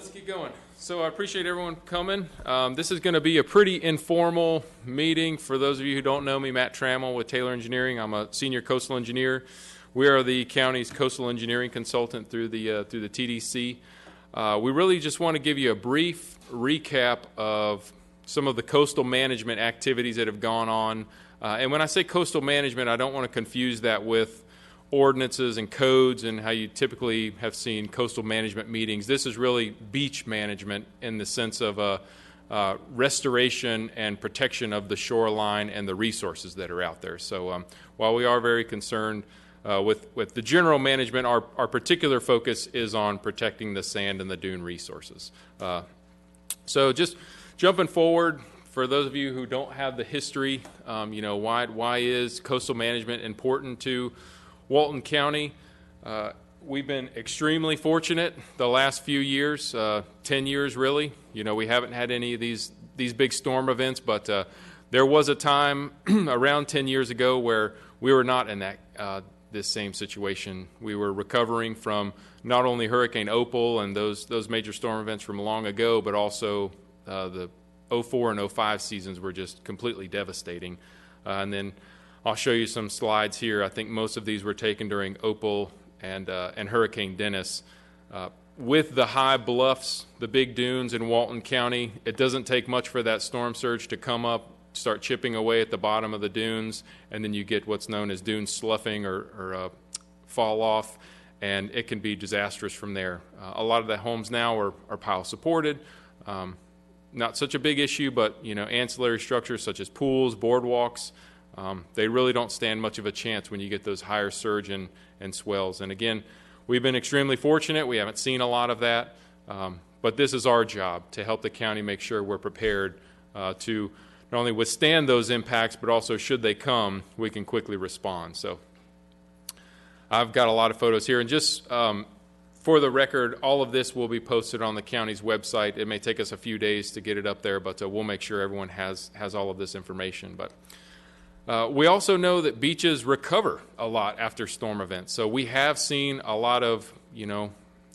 let's get going. So I appreciate everyone coming. This is going to be a pretty informal meeting. For those of you who don't know me, Matt Trammell with Taylor Engineering. I'm a senior coastal engineer. We are the county's coastal engineering consultant through the TDC. We really just want to give you a brief recap of some of the coastal management activities that have gone on. And when I say coastal management, I don't want to confuse that with ordinances and codes and how you typically have seen coastal management meetings. This is really beach management in the sense of restoration and protection of the shoreline and the resources that are out there. So while we are very concerned with the general management, our particular focus is on protecting the sand and the dune resources. So just jumping forward, for those of you who don't have the history, why is coastal management important to Walton County? We've been extremely fortunate the last few years, 10 years really. We haven't had any of these big storm events, but there was a time around 10 years ago where we were not in this same situation. We were recovering from not only Hurricane Opal and those major storm events from long ago, but also the 04 and 05 seasons were just completely devastating. And then I'll show you some slides here. I think most of these were taken during Opal and Hurricane Dennis. With the high bluffs, the big dunes in Walton County, it doesn't take much for that storm surge to come up, start chipping away at the bottom of the dunes, and then you get what's known as dune sloughing or fall off, and it can be disastrous from there. A lot of the homes now are pile supported. Not such a big issue, but ancillary structures such as pools, boardwalks, they really don't stand much of a chance when you get those higher surge and swells. And again, we've been extremely fortunate. We haven't seen a lot of that, but this is our job to help the county make sure we're prepared to not only withstand those impacts, but also should they come, we can quickly respond. So I've got a lot of photos here, and just for the record, all of this will be posted on the county's website. It may take us a few days to get it up there, but we'll make sure everyone has all of this information. But we also know that beaches recover a lot after storm events. So we have seen a lot of,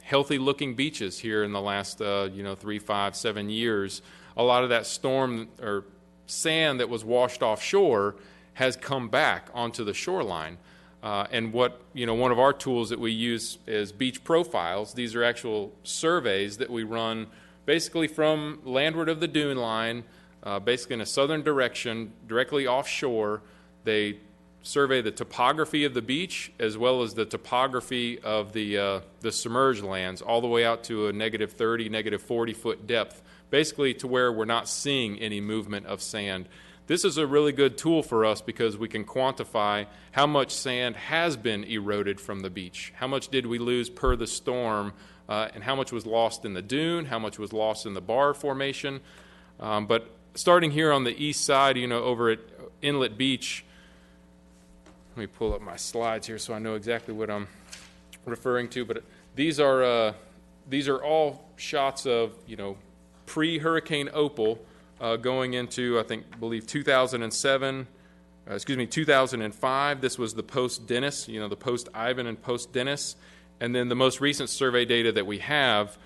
healthy-looking beaches here in the last, 3, 5, 7 years. A lot of that storm or sand that was washed offshore has come back onto the shoreline. And what, one of our tools that we use is beach profiles. These are actual surveys that we run basically from landward of the dune line, basically in a southern direction, directly offshore. They survey the topography of the beach as well as the topography of the submerged lands all the way out to a negative 30, negative 40-foot depth, basically to where we're not seeing any movement of sand. This is a really good tool for us because we can quantify how much sand has been eroded from the beach. How much did we lose per the storm, and how much was lost in the dune, how much was lost in the bar formation. But starting here on the east side, over at Inlet Beach, let me pull up my slides here so I know exactly what I'm referring to. But these are all shots of pre-Hurricane Opal going into believe 2005. This was the post-Dennis, the post-Ivan and post-Dennis. And then the most recent survey data that we have,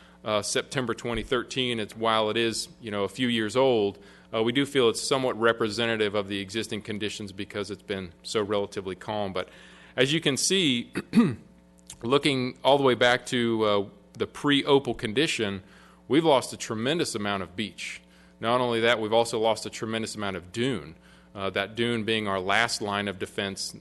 September 2013, while it is a few years old, we do feel it's somewhat representative of the existing conditions because it's been so relatively calm. But as you can see, looking all the way back to the pre-Opal condition, we've lost a tremendous amount of beach. Not only that, we've also lost a tremendous amount of dune, that dune being our last line of defense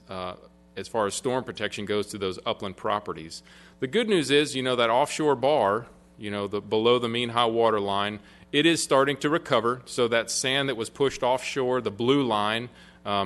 as far as storm protection goes to those upland properties. The good news is, that offshore bar, below the mean high water line, it is starting to recover. So that sand that was pushed offshore, the blue line,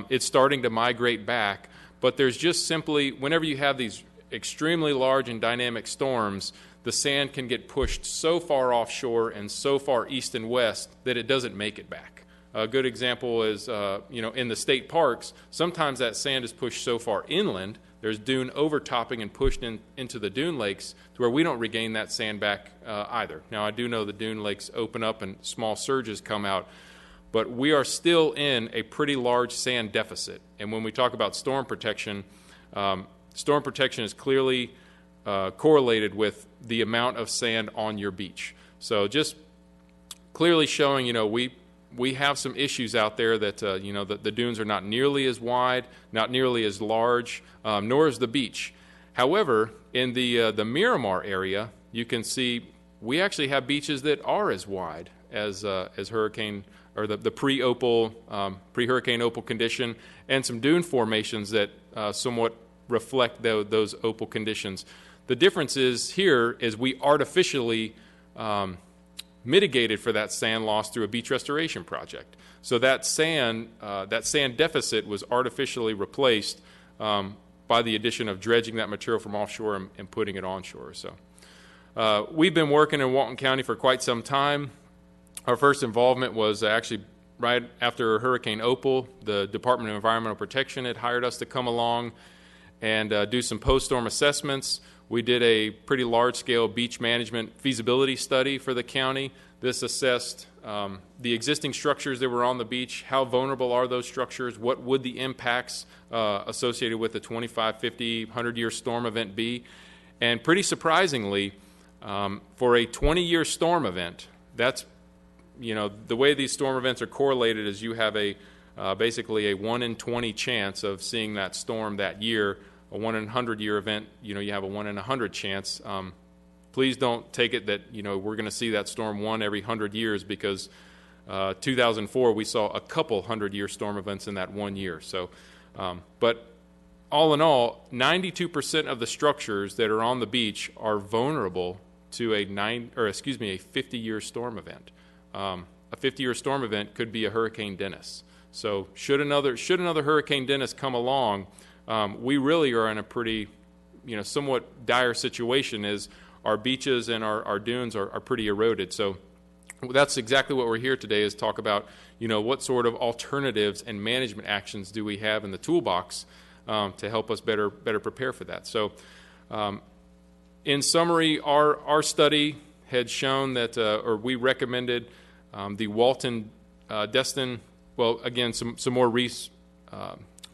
it's starting to migrate back. But there's just simply, whenever you have these extremely large and dynamic storms, the sand can get pushed so far offshore and so far east and west that it doesn't make it back. A good example is, in the state parks, sometimes that sand is pushed so far inland, there's dune overtopping and pushed into the dune lakes to where we don't regain that sand back either. Now, I do know the dune lakes open up and small surges come out, but we are still in a pretty large sand deficit. And when we talk about storm protection is clearly correlated with the amount of sand on your beach. So just clearly showing, we have some issues out there that, the dunes are not nearly as wide, not nearly as large, nor is the beach. However, in the Miramar area, you can see we actually have beaches that are as wide as hurricane or the pre-hurricane opal condition, and some dune formations that somewhat reflect those opal conditions. The difference is here is we artificially mitigated for that sand loss through a beach restoration project. So that sand deficit was artificially replaced by the addition of dredging that material from offshore and putting it onshore. So we've been working in Walton County for quite some time. Our first involvement was actually right after Hurricane Opal. The Department of Environmental Protection had hired us to come along and do some post-storm assessments. We did a pretty large-scale beach management feasibility study for the county. This assessed the existing structures that were on the beach, how vulnerable are those structures, what would the impacts associated with the 25, 50, 100-year storm event be. And pretty surprisingly, for a 20-year storm event, that's, the way these storm events are correlated is you have basically a 1 in 20 chance of seeing that storm that year. A 1 in 100-year event, you have a 1 in 100 chance. Please don't take it that, we're going to see that storm one every 100 years, because 2004 we saw a couple 100-year storm events in that 1 year. So, but all in all, 92% of the structures that are on the beach are vulnerable to a 50-year storm event. A 50-year storm event could be a Hurricane Dennis. So should another Hurricane Dennis come along, we really are in a pretty, somewhat dire situation, as our beaches and our dunes are pretty eroded. So that's exactly what we're here today, is talk about, what sort of alternatives and management actions do we have in the toolbox to help us better prepare for that. So in summary, our study had shown that, or we recommended the Walton Destin, well, again, some more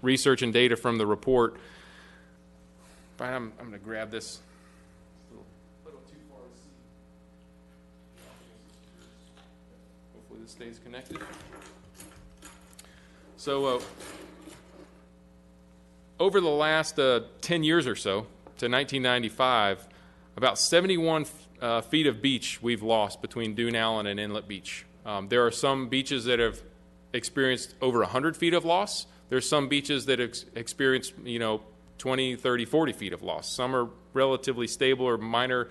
research and data from the report. I'm going to grab this. A little too far to see. Hopefully this stays connected. So over the last 10 years or so, to 1995, about 71 feet of beach we've lost between Dune Allen and Inlet Beach. There are some beaches that have experienced over 100 feet of loss. There's some beaches that experience, 20, 30, 40 feet of loss. Some are relatively stable or minor,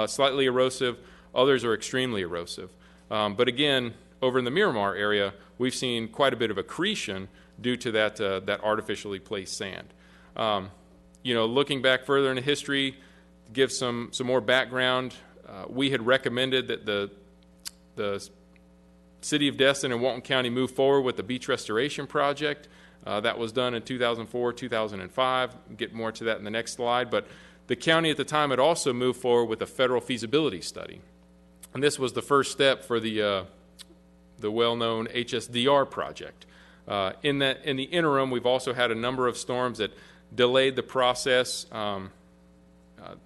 slightly erosive. Others are extremely erosive. But again, over in the Miramar area, we've seen quite a bit of accretion due to that artificially placed sand. Looking back further into history, to give some more background, we had recommended that the City of Destin and Walton County move forward with the beach restoration project. That was done in 2004, 2005. We'll get more to that in the next slide. But the county at the time had also moved forward with a federal feasibility study. And this was the first step for the well-known HSDR project. In the interim, we've also had a number of storms that delayed the process.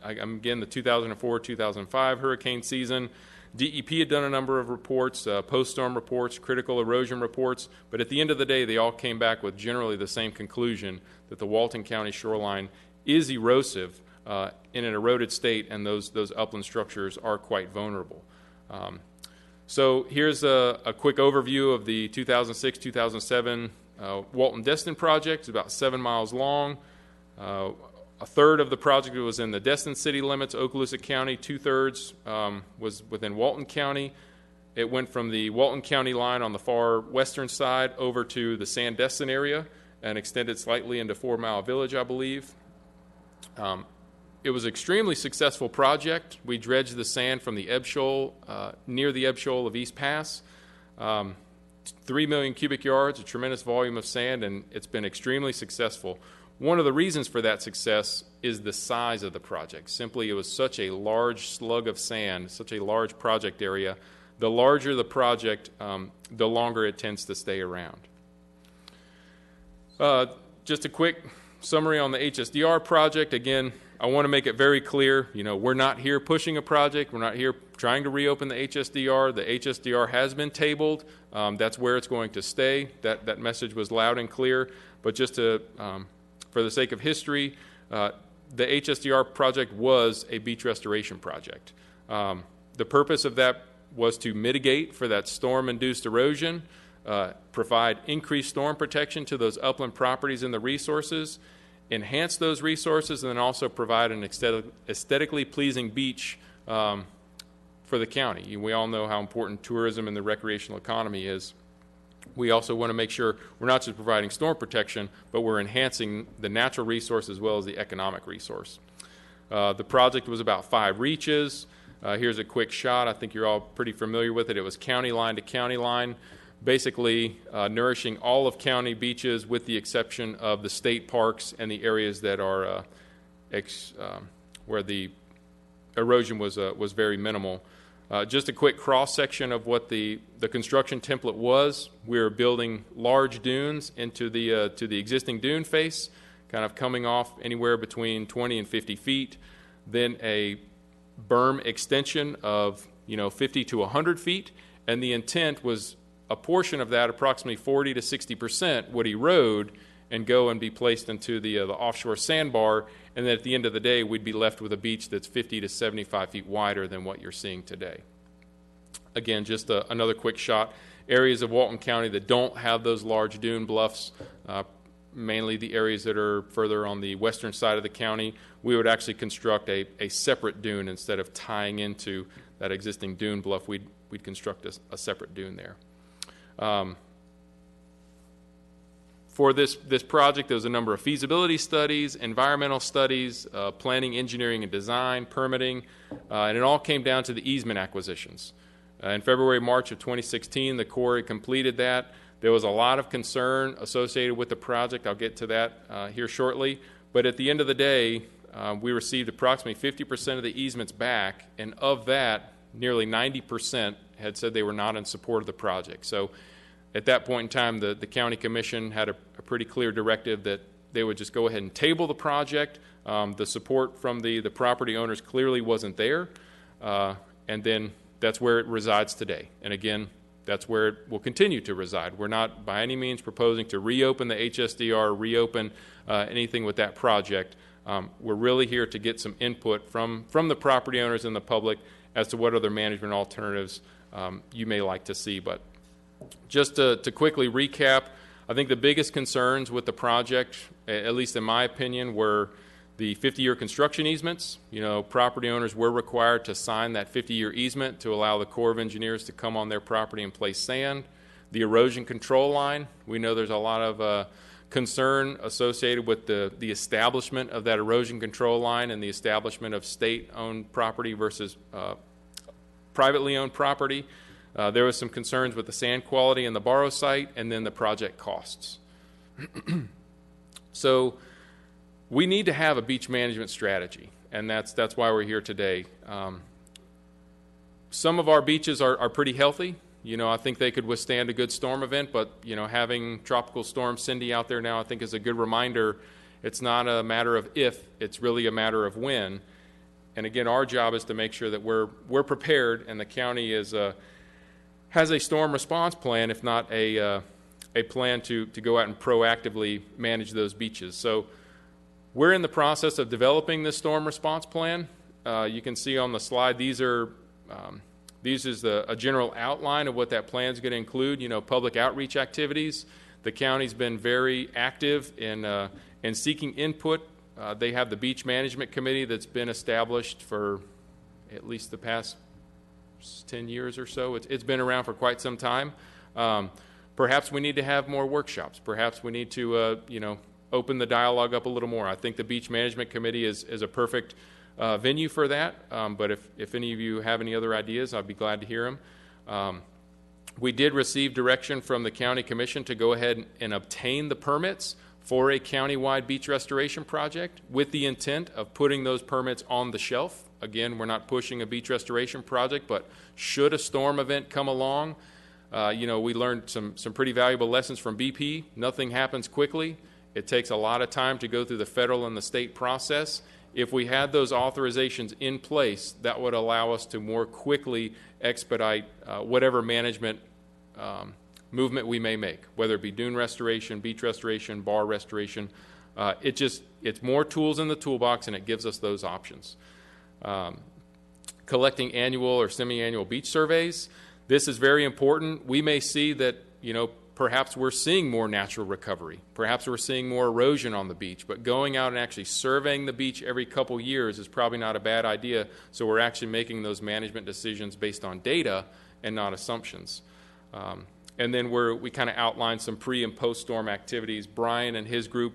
Again, the 2004-2005 hurricane season. DEP had done a number of reports, post-storm reports, critical erosion reports, but at the end of the day, they all came back with generally the same conclusion, that the Walton County shoreline is erosive in an eroded state, and those upland structures are quite vulnerable. So here's a quick overview of the 2006-2007 Walton Destin project. It's about 7 miles long. A third of the project was in the Destin city limits, Okaloosa County. 2/3 was within Walton County. It went from the Walton County line on the far western side over to the Sandestin area and extended slightly into 4 Mile Village, I believe. It was an extremely successful project. We dredged the sand from the ebb shoal, near the ebb shoal of East Pass. 3 million cubic yards, a tremendous volume of sand, and it's been extremely successful. One of the reasons for that success is the size of the project. Simply, it was such a large slug of sand, such a large project area. The larger the project, the longer it tends to stay around. Just a quick summary on the HSDR project. Again, I want to make it very clear, we're not here pushing a project. We're not here trying to reopen the HSDR. The HSDR has been tabled. That's where it's going to stay. That message was loud and clear. But just to, for the sake of history, the HSDR project was a beach restoration project. The purpose of that was to mitigate for that storm-induced erosion, provide increased storm protection to those upland properties and the resources, enhance those resources, and then also provide an aesthetically pleasing beach for the county. We all know how important tourism and the recreational economy is. We also want to make sure we're not just providing storm protection, but we're enhancing the natural resource as well as the economic resource. The project was about 5 reaches. Here's a quick shot. I think you're all pretty familiar with it. It was county line to county line, basically nourishing all of county beaches with the exception of the state parks and the areas that are where the erosion was very minimal. Just a quick cross-section of what the construction template was. We were building large dunes into to the existing dune face, kind of coming off anywhere between 20 and 50 feet. Then a berm extension of 50 to 100 feet, and the intent was a portion of that, approximately 40 to 60%, would erode and go and be placed into the offshore sandbar, and then at the end of the day, we'd be left with a beach that's 50 to 75 feet wider than what you're seeing today. Again, just another quick shot. Areas of Walton County that don't have those large dune bluffs, mainly the areas that are further on the western side of the county, we would actually construct a separate dune instead of tying into that existing dune bluff. We'd construct a separate dune there. For this project, there was a number of feasibility studies, environmental studies, planning, engineering, and design, permitting, and it all came down to the easement acquisitions. In February, March of 2016, the Corps had completed that. There was a lot of concern associated with the project. I'll get to that here shortly. But at the end of the day, we received approximately 50% of the easements back, and of that, nearly 90% had said they were not in support of the project. So at that point in time, the county commission had a pretty clear directive that they would just go ahead and table the project. The support from the property owners clearly wasn't there, and then that's where it resides today. And again, that's where it will continue to reside. We're not by any means proposing to reopen the HSDR, reopen anything with that project. We're really here to get some input from the property owners and the public as to what other management alternatives you may like to see. But just to quickly recap, I think the biggest concerns with the project, at least in my opinion, were the 50-year construction easements. Property owners were required to sign that 50-year easement to allow the Corps of Engineers to come on their property and place sand. The erosion control line, we know there's a lot of concern associated with the establishment of that erosion control line and the establishment of state-owned property versus privately owned property. There was some concerns with the sand quality in the borrow site and then the project costs. So we need to have a beach management strategy, and that's why we're here today. Some of our beaches are pretty healthy. I think they could withstand a good storm event, but having Tropical Storm Cindy out there now I think is a good reminder. It's not a matter of if, it's really a matter of when. And again, our job is to make sure that we're prepared, and the county has a storm response plan, if not a plan to go out and proactively manage those beaches. So we're in the process of developing this storm response plan. You can see on the slide, these is a general outline of what that plan is going to include. Public outreach activities. The county's been very active in seeking input. They have the Beach Management Committee that's been established for at least the past 10 years or so. It's been around for quite some time. Perhaps we need to have more workshops. Perhaps we need to, open the dialogue up a little more. I think the Beach Management Committee is a perfect venue for that. But if any of you have any other ideas, I'd be glad to hear them. We did receive direction from the County Commission to go ahead and obtain the permits for a countywide beach restoration project with the intent of putting those permits on the shelf. Again, we're not pushing a beach restoration project, but should a storm event come along, we learned some pretty valuable lessons from BP. Nothing happens quickly. It takes a lot of time to go through the federal and the state process. if we had those authorizations in place, that would allow us to more quickly expedite whatever management movement we may make, whether it be dune restoration, beach restoration, bar restoration. It's more tools in the toolbox, and it gives us those options. Collecting annual or semi-annual beach surveys. This is very important. We may see that, perhaps we're seeing more natural recovery. Perhaps we're seeing more erosion on the beach, but going out and actually surveying the beach every couple years is probably not a bad idea, so we're actually making those management decisions based on data and not assumptions. And then we kind of outline some pre- and post-storm activities. Brian and his group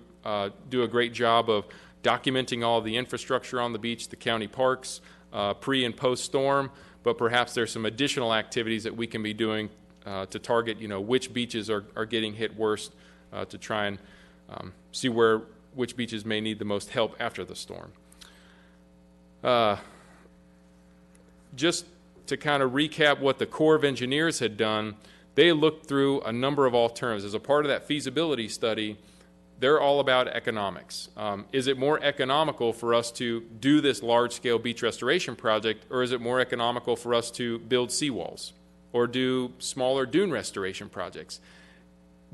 do a great job of documenting all the infrastructure on the beach, the county parks, pre- and post-storm, but perhaps there's some additional activities that we can be doing to target, which beaches are getting hit worst, to try and see which beaches may need the most help after the storm. Just to kind of recap what the Corps of Engineers had done, they looked through a number of alternatives. As a part of that feasibility study, they're all about economics. Is it more economical for us to do this large-scale beach restoration project, or is it more economical for us to build seawalls or do smaller dune restoration projects?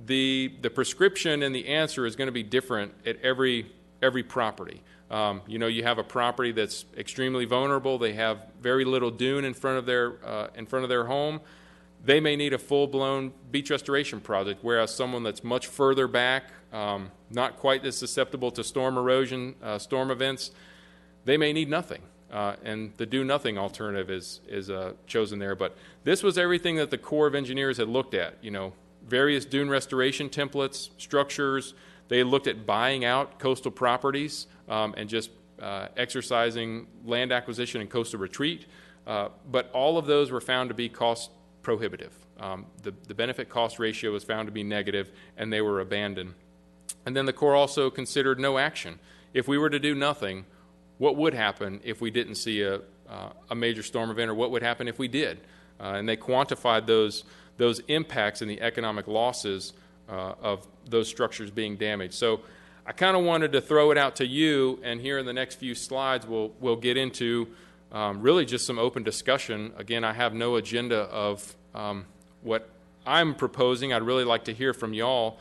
The prescription and the answer is going to be different at every property. You have a property that's extremely vulnerable. They have very little dune in front of their home. They may need a full-blown beach restoration project, whereas someone that's much further back, not quite as susceptible to storm erosion, storm events, they may need nothing. And the do-nothing alternative is chosen there. But this was everything that the Corps of Engineers had looked at, various dune restoration templates, structures. They looked at buying out coastal properties and just exercising land acquisition and coastal retreat. But all of those were found to be cost prohibitive. The benefit-cost ratio was found to be negative, and they were abandoned. And then the Corps also considered no action. If we were to do nothing, what would happen if we didn't see a major storm event, or what would happen if we did? And they quantified those impacts and the economic losses of those structures being damaged. So I kind of wanted to throw it out to you, and here in the next few slides we'll get into really just some open discussion. Again, I have no agenda of what I'm proposing. I'd really like to hear from y'all.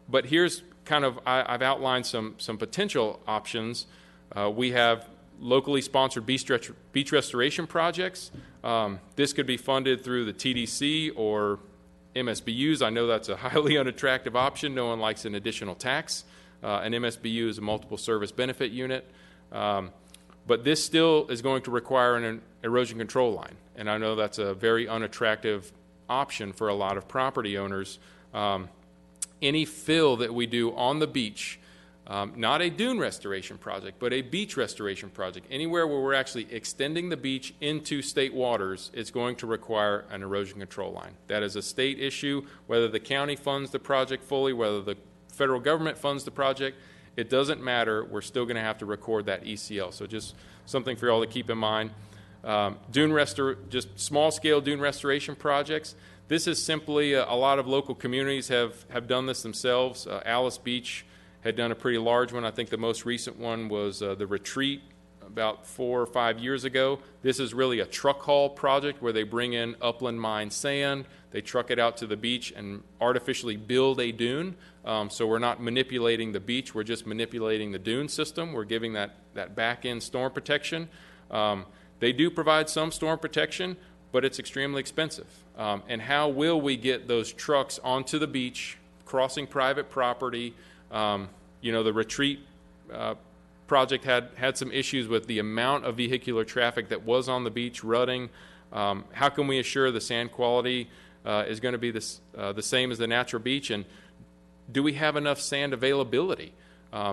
But here's kind of, I've outlined some potential options. We have locally sponsored beach restoration projects. This could be funded through the TDC or MSBUs. I know that's a highly unattractive option. No one likes an additional tax. An MSBU is a multiple service benefit unit. But this still is going to require an erosion control line. And I know that's a very unattractive option for a lot of property owners. Any fill that we do on the beach, not a dune restoration project, but a beach restoration project, anywhere where we're actually extending the beach into state waters, is going to require an erosion control line. That is a state issue. Whether the county funds the project fully, whether the federal government funds the project, it doesn't matter. We're still going to have to record that ECL. So just something for you all to keep in mind. Just small-scale dune restoration projects. This is simply a lot of local communities have done this themselves. Alice Beach had done a pretty large one. I think the most recent one was the Retreat about 4 or 5 years ago. This is really a truck haul project where they bring in upland mine sand, they truck it out to the beach and artificially build a dune. So we're not manipulating the beach, we're just manipulating the dune system. We're giving that back-end storm protection. They do provide some storm protection, but it's extremely expensive. And how will we get those trucks onto the beach, crossing private property? The Retreat project had some issues with the amount of vehicular traffic that was on the beach, rutting. How can we assure the sand quality is going to be the same as the natural beach? And do we have enough sand availability?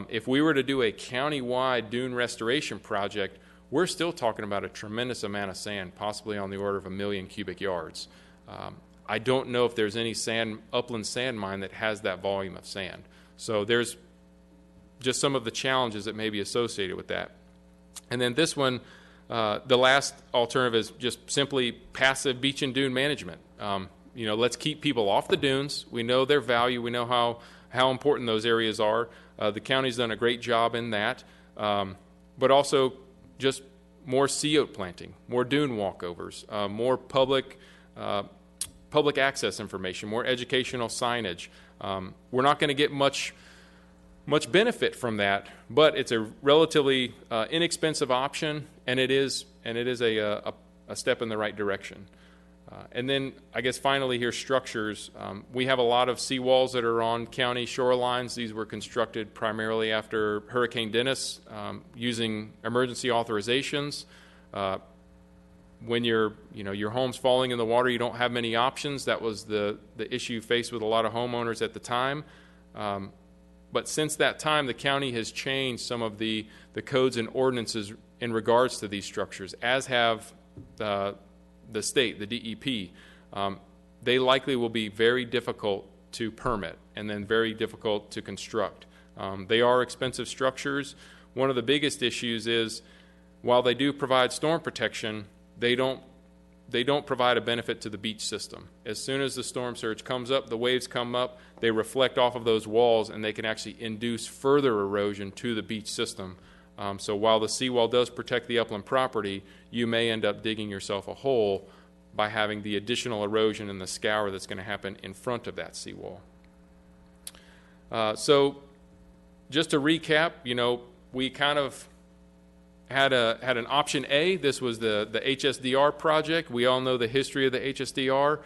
If we were to do a county-wide dune restoration project, we're still talking about a tremendous amount of sand, possibly on the order of 1 million cubic yards. I don't know if there's any upland sand mine that has that volume of sand. So there's just some of the challenges that may be associated with that. And then this one, the last alternative is just simply passive beach and dune management. Let's keep people off the dunes. We know their value. We know how important those areas are. The county's done a great job in that. but also just more sea oat planting, more dune walkovers, more public access information, more educational signage. We're not going to get much benefit from that, but it's a relatively inexpensive option, and it is a step in the right direction. And then I guess finally here, structures. We have a lot of seawalls that are on county shorelines. These were constructed primarily after Hurricane Dennis using emergency authorizations. When your home's falling in the water, you don't have many options. That was the issue faced with a lot of homeowners at the time. But since that time, the county has changed some of the codes and ordinances in regards to these structures, as have the state, the DEP. They likely will be very difficult to permit and then very difficult to construct. They are expensive structures. One of the biggest issues is, while they do provide storm protection, they don't provide a benefit to the beach system. As soon as the storm surge comes up, the waves come up, they reflect off of those walls, and they can actually induce further erosion to the beach system. So while the seawall does protect the upland property, you may end up digging yourself a hole by having the additional erosion and the scour that's going to happen in front of that seawall. So just to recap, we kind of had an option A. This was the HSDR project. We all know the history of the HSDR.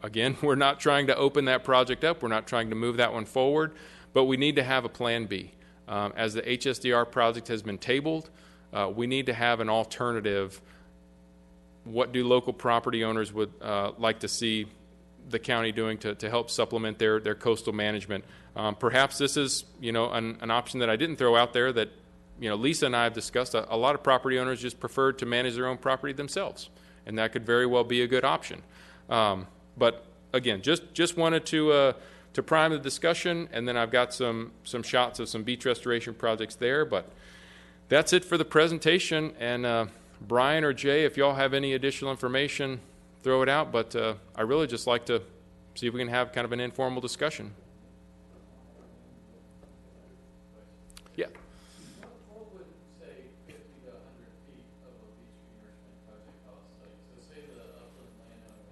Again, we're not trying to open that project up. We're not trying to move that one forward, but we need to have a plan B. As the HSDR project has been tabled, we need to have an alternative. What do local property owners would like to see the county doing to help supplement their coastal management? Perhaps this is an option that I didn't throw out there that Lisa and I have discussed. A lot of property owners just prefer to manage their own property themselves, and that could very well be a good option. But again, just wanted to prime the discussion, and then I've got some shots of some beach restoration projects there. But that's it for the presentation. And Brian or Jay, if y'all have any additional information, throw it out. But I really just like to see if we can have kind of an informal discussion. Yeah. What would, say, 50 to 100 feet of a beach renourishment project cost? Like, so say the upland landowner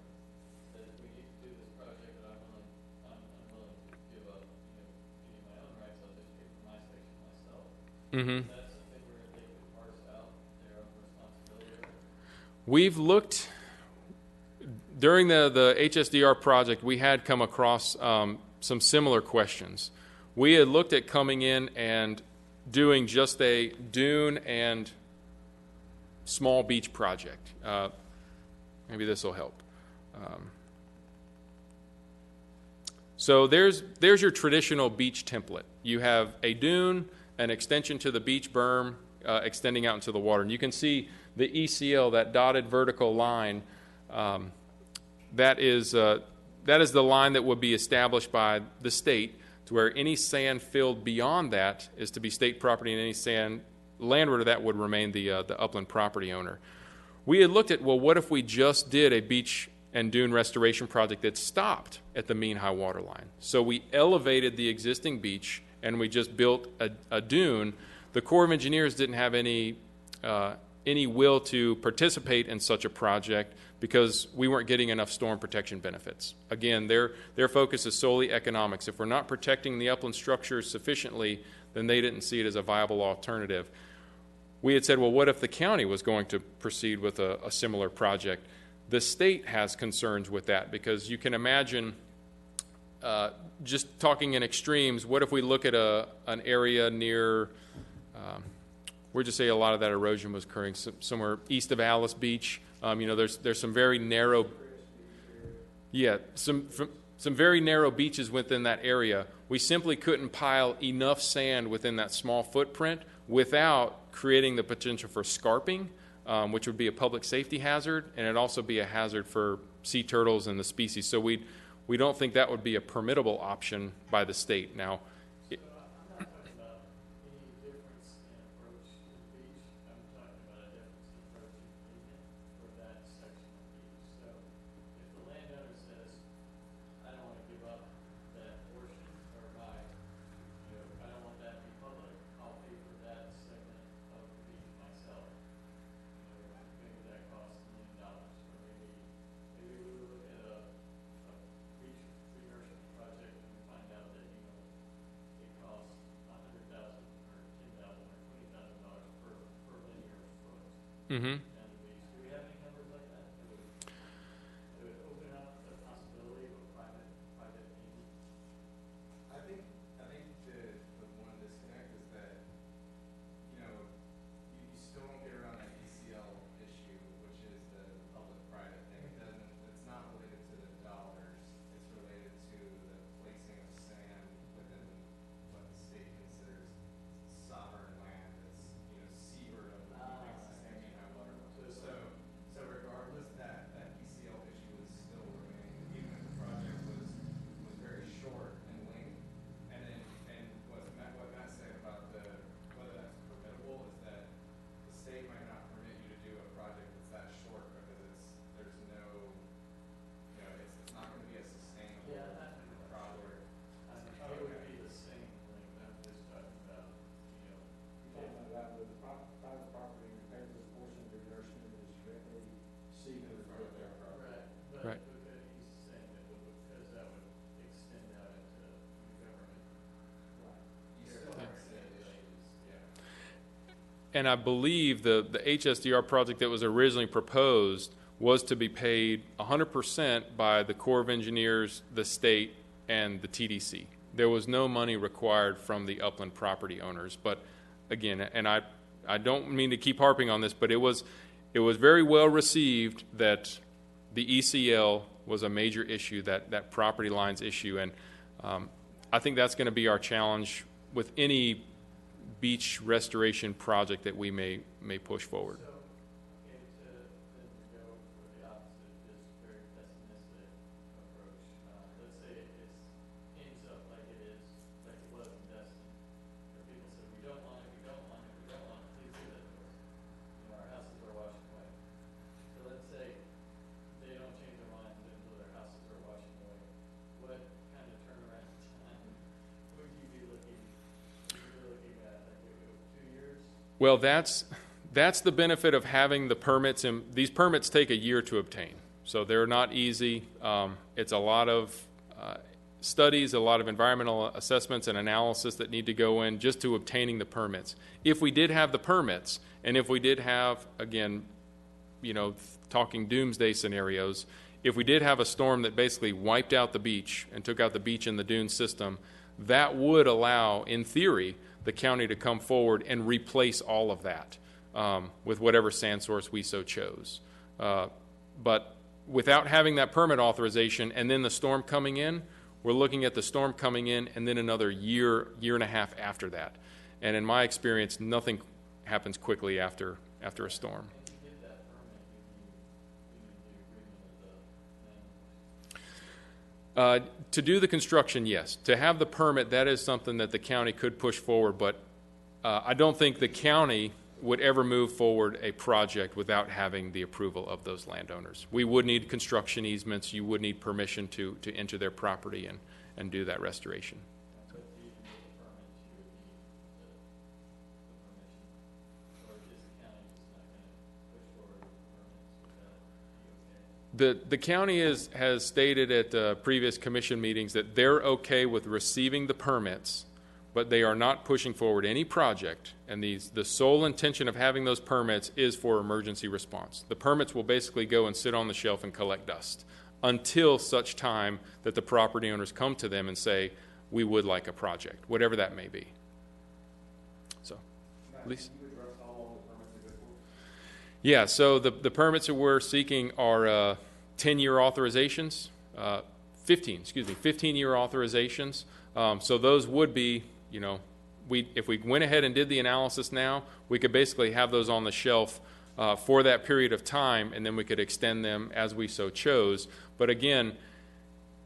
says, we need to do this project, but I'm willing to give up, any of my own rights. I'll just pay for my section myself. Mm-hmm. Is that something where they could parse out their own responsibility? We've looked during the HSDR project. We had come across some similar questions. We had looked at coming in and doing just a dune and small beach project. Maybe this will help. So there's your traditional beach template. You have a dune, an extension to the beach berm, extending out into the water. And you can see the ECL, that dotted vertical line, that is the line that would be established by the state, to where any sand filled beyond that is to be state property, and any sand landward of that would remain the upland property owner. We had looked at, well, what if we just did a beach and dune restoration project that stopped at the mean high water line? So we elevated the existing beach and we just built a dune. The Corps of Engineers didn't have any will to participate in such a project because we weren't getting enough storm protection benefits. Again, their focus is solely economics. If we're not protecting the upland structures sufficiently, then they didn't see it as a viable alternative. We had said, well, what if the county was going to proceed with a similar project? The state has concerns with that, because you can imagine, just talking in extremes, what if we look at an area near, we'll just say a lot of that erosion was occurring somewhere east of Alice Beach. There's some very narrow, some very narrow beaches within that area. We simply couldn't pile enough sand within that small footprint without creating the potential for scarping, which would be a public safety hazard, and it'd also be a hazard for sea turtles and the species. So we don't think that would be a permittable option by the state. Now, Mm-hmm. down the beach. Do we have any numbers like that? It would open up the possibility of a private entity. I think the one disconnect is that, you know, you still don't get around that ECL issue, which is the public-private thing. It's not related to the dollars. It's related to the placing of sand within what the state considers sovereign land that's, you know, seaward of the existing high water. So regardless, that ECL issue is still remaining, even if the project was very short in length. And what Matt said about whether that's permittable is that the state might not permit you to do a project that's that short because there's no, you know, it's not going to be a sustainable project. I thought it would be the same thing that I'm just talking about, you know. Talking about that with the private property, repairs this portion of the nourishment is directly seated in front of their property. Right, Right. but he's saying that because that would extend out into government. Right. You still have the same issues, yeah. And I believe the HSDR project that was originally proposed was to be paid 100% by the Corps of Engineers, the state, and the TDC. There was no money required from the upland property owners. But again, and I don't mean to keep harping on this, but it was very well received that the ECL was a major issue, that property lines issue. And I think that's going to be our challenge with any beach restoration project that we may push forward. So, okay, to then go for the opposite, this very pessimistic approach. Let's say it ends up like it was in Destin, where people said, we don't want it, please do that to us. You know, our houses are washing away. So let's say they don't change their minds until their houses are washing away. What kind of turnaround time would you be looking at? Like 2 years? Well, that's the benefit of having the permits, and these permits take a year to obtain. So they're not easy. It's a lot of studies, a lot of environmental assessments and analysis that need to go in just to obtaining the permits. If we did have the permits, and if we did have, again, you know, talking doomsday scenarios, if we did have a storm that basically wiped out the beach and took out the beach and the dune system, that would allow, in theory, the county to come forward and replace all of that with whatever sand source we so chose. But without having that permit authorization and then the storm coming in, we're looking at the storm coming in and then another year and a half after that. And in my experience, nothing happens quickly after a storm. If you get that permit, you need the agreement of the land. To do the construction, yes. To have the permit, that is something that the county could push forward, but I don't think the county would ever move forward a project without having the approval of those landowners. We would need construction easements. You would need permission to enter their property and do that restoration. But to even get the permits, you would need the permission. Or is the county just not going to push forward with the permits? Would that be okay? The county has stated at previous commission meetings that they're okay with receiving the permits, but they are not pushing forward any project, and the sole intention of having those permits is for emergency response. The permits will basically go and sit on the shelf and collect dust until such time that the property owners come to them and say, we would like a project, whatever that may be. So, Lisa? Can you address how long the permits are good for? Yeah, so the permits that we're seeking are 10-year authorizations, 15-year authorizations. So those would be, you know, if we went ahead and did the analysis now, we could basically have those on the shelf for that period of time, and then we could extend them as we so chose. But again,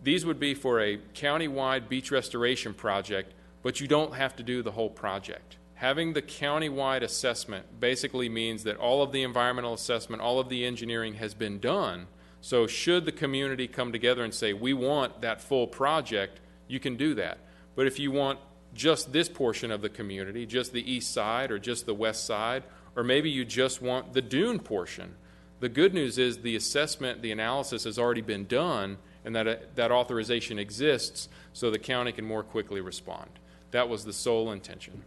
these would be for a county-wide beach restoration project, but you don't have to do the whole project. Having the county-wide assessment basically means that all of the environmental assessment, all of the engineering has been done. So should the community come together and say, we want that full project, you can do that. But if you want just this portion of the community, just the east side or just the west side, or maybe you just want the dune portion, the good news is the assessment, the analysis has already been done, and that authorization exists so the county can more quickly respond. That was the sole intention.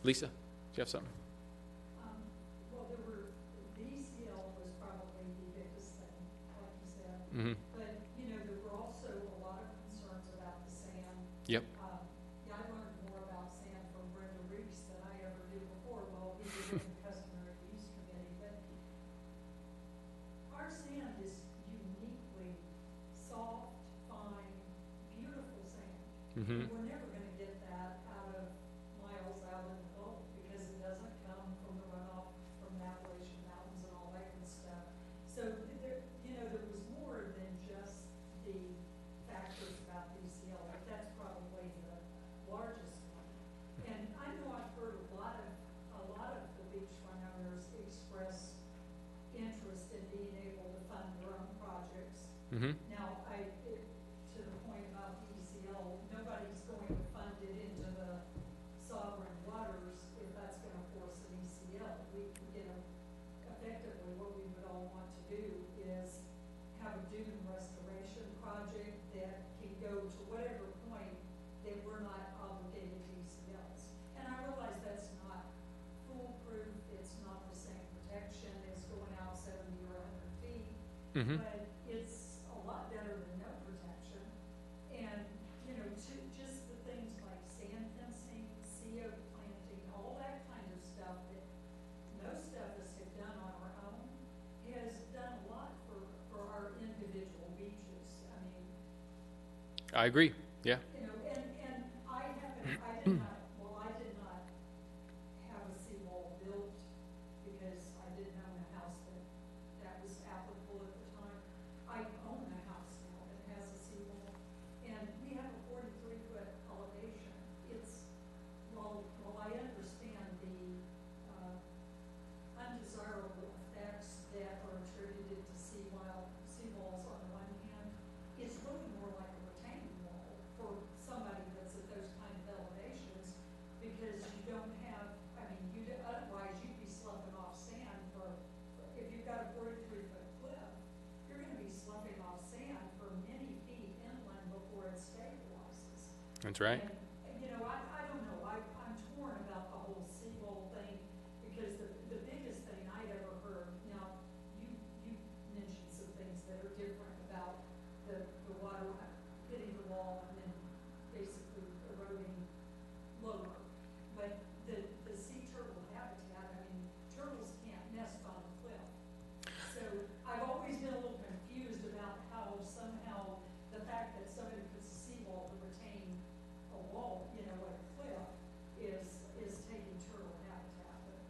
Lisa, do you have something? Well, Mhm. But, you know, there were also a lot of concerns about the sand. Yep. Yeah, I learned more about sand from Brenda Reeks than I ever did before. Well, we were in the customer use committee, but our sand is uniquely soft, fine, beautiful sand. Mhm. And we're never gonna get that out of miles out in the Gulf because it doesn't come from the runoff from the Appalachian Mountains and all that good stuff. So there, you know, there was more than just the factors about DCL, but that's probably the largest one. And I know I've heard a lot of the beachfront owners express interest in being able to fund their own projects. Mhm. Now, to the point about DCL, nobody's going to fund it into the sovereign waters if that's gonna force an ECL. We, you know, effectively, what we would all want to do is have a dune restoration project that can go to whatever point that we're not obligated to ECLs. And I realize that's not foolproof, it's not the same protection as going out 70 or 100 feet, Mhm. but it's a lot better than no protection. And, you know, just the things like sand fencing, CO planting, all that kind of stuff that most of us have done on our own has done a lot for our individual beaches. I mean, I agree. Yeah. you know, and I did not have a seawall built because I didn't own a house that was applicable at the time. I own a house now that has a seawall, and we have a 43-foot elevation. It's, while I understand the undesirable effects that are attributed to seawalls on the one hand, it's really more like a retaining wall for somebody that's at those kind of elevations, because you don't have, I mean, otherwise you'd be sloughing off sand if you've got a 43-foot cliff, you're gonna be sloughing off sand for many feet inland before it stabilizes. That's right. And, you know, I don't know, I'm torn about the whole seawall thing, because the biggest thing I'd ever heard, now, you mentioned some things that are different about the water hitting the wall and then basically eroding lower. But the sea turtle habitat, I mean, turtles can't nest on a cliff. So I've always been a little confused about how somehow the fact that somebody puts a seawall to retain a wall, you know, at a cliff is taking turtle habitat. But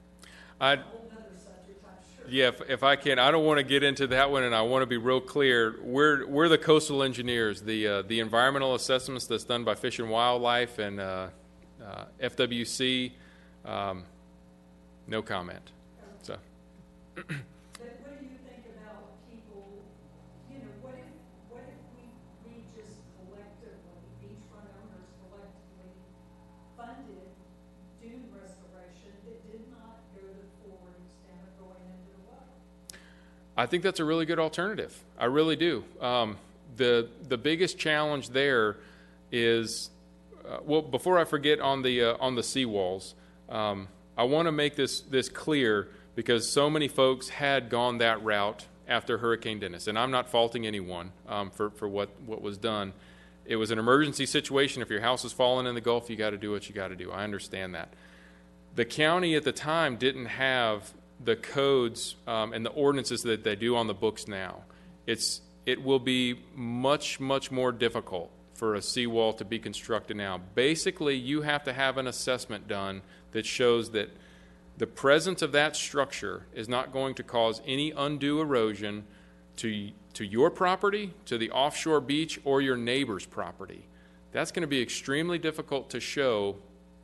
I a whole other subject, I'm sure. Yeah, if I can, I don't want to get into that one, and I want to be real clear. We're the coastal engineers. The environmental assessments that's done by Fish and Wildlife and FWC, no comment. So, But what do you think about people, you know, what if we just collectively, beachfront owners collectively funded dune restoration that did not go to the forward extent of going into the water? I think that's a really good alternative. I really do. The biggest challenge there is, well, before I forget on the seawalls, I want to make this clear, because so many folks had gone that route after Hurricane Dennis, and I'm not faulting anyone for what was done. It was an emergency situation. If your house is falling in the Gulf, you got to do what you got to do. I understand that. The county at the time didn't have the codes and the ordinances that they do on the books now. It will be much, much more difficult for a seawall to be constructed now. Basically, you have to have an assessment done that shows that the presence of that structure is not going to cause any undue erosion to your property, to the offshore beach, or your neighbor's property. That's going to be extremely difficult to show,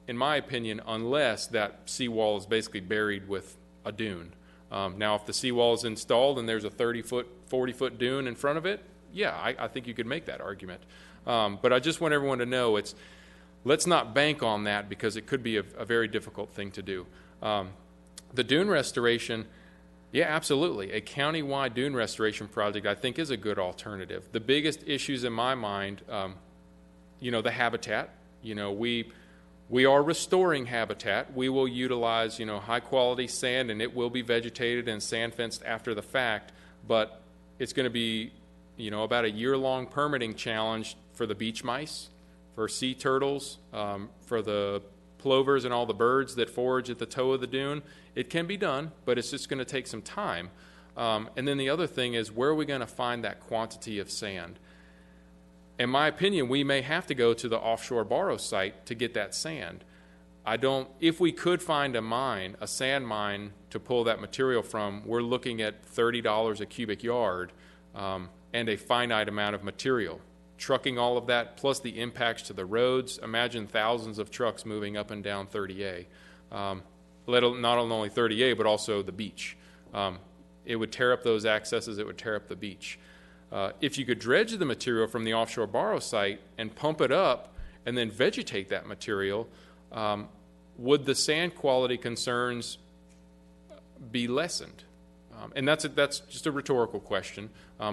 in my opinion, unless that seawall is basically buried with a dune. Now, if the seawall is installed and there's a 30-foot, 40-foot dune in front of it, yeah, I think you could make that argument. But I just want everyone to know, let's not bank on that, because it could be a very difficult thing to do. The dune restoration, yeah, absolutely. A county-wide dune restoration project, I think, is a good alternative. The biggest issues in my mind, the habitat. We are restoring habitat. We will utilize, high-quality sand, and it will be vegetated and sand fenced after the fact. But it's going to be about a year-long permitting challenge for the beach mice, for sea turtles, for the plovers and all the birds that forage at the toe of the dune. It can be done, but it's just going to take some time. And then the other thing is, where are we going to find that quantity of sand? In my opinion, we may have to go to the offshore borrow site to get that sand. If we could find a sand mine to pull that material from, we're looking at $30 a cubic yard and a finite amount of material. Trucking all of that, plus the impacts to the roads. Imagine thousands of trucks moving up and down 30A. Not only 30A, but also the beach. It would tear up those accesses. It would tear up the beach. If you could dredge the material from the offshore borrow site and pump it up and then vegetate that material, would the sand quality concerns be lessened? And that's just a rhetorical question,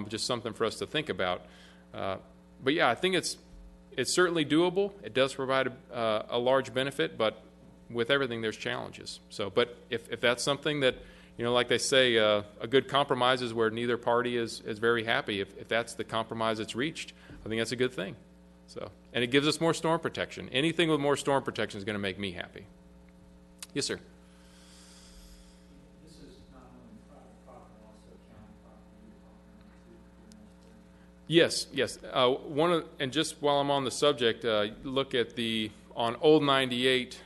just something for us to think about. But yeah, I think it's certainly doable. It does provide a large benefit, but with everything there's challenges. So, but if that's something that, like they say, a good compromise is where neither party is very happy. If that's the compromise that's reached, I think that's a good thing. So, and it gives us more storm protection. Anything with more storm protection is going to make me happy. Yes, sir. This is not only private property, also county property you're talking about too. Yes. And just while I'm on the subject, look at on Old 98.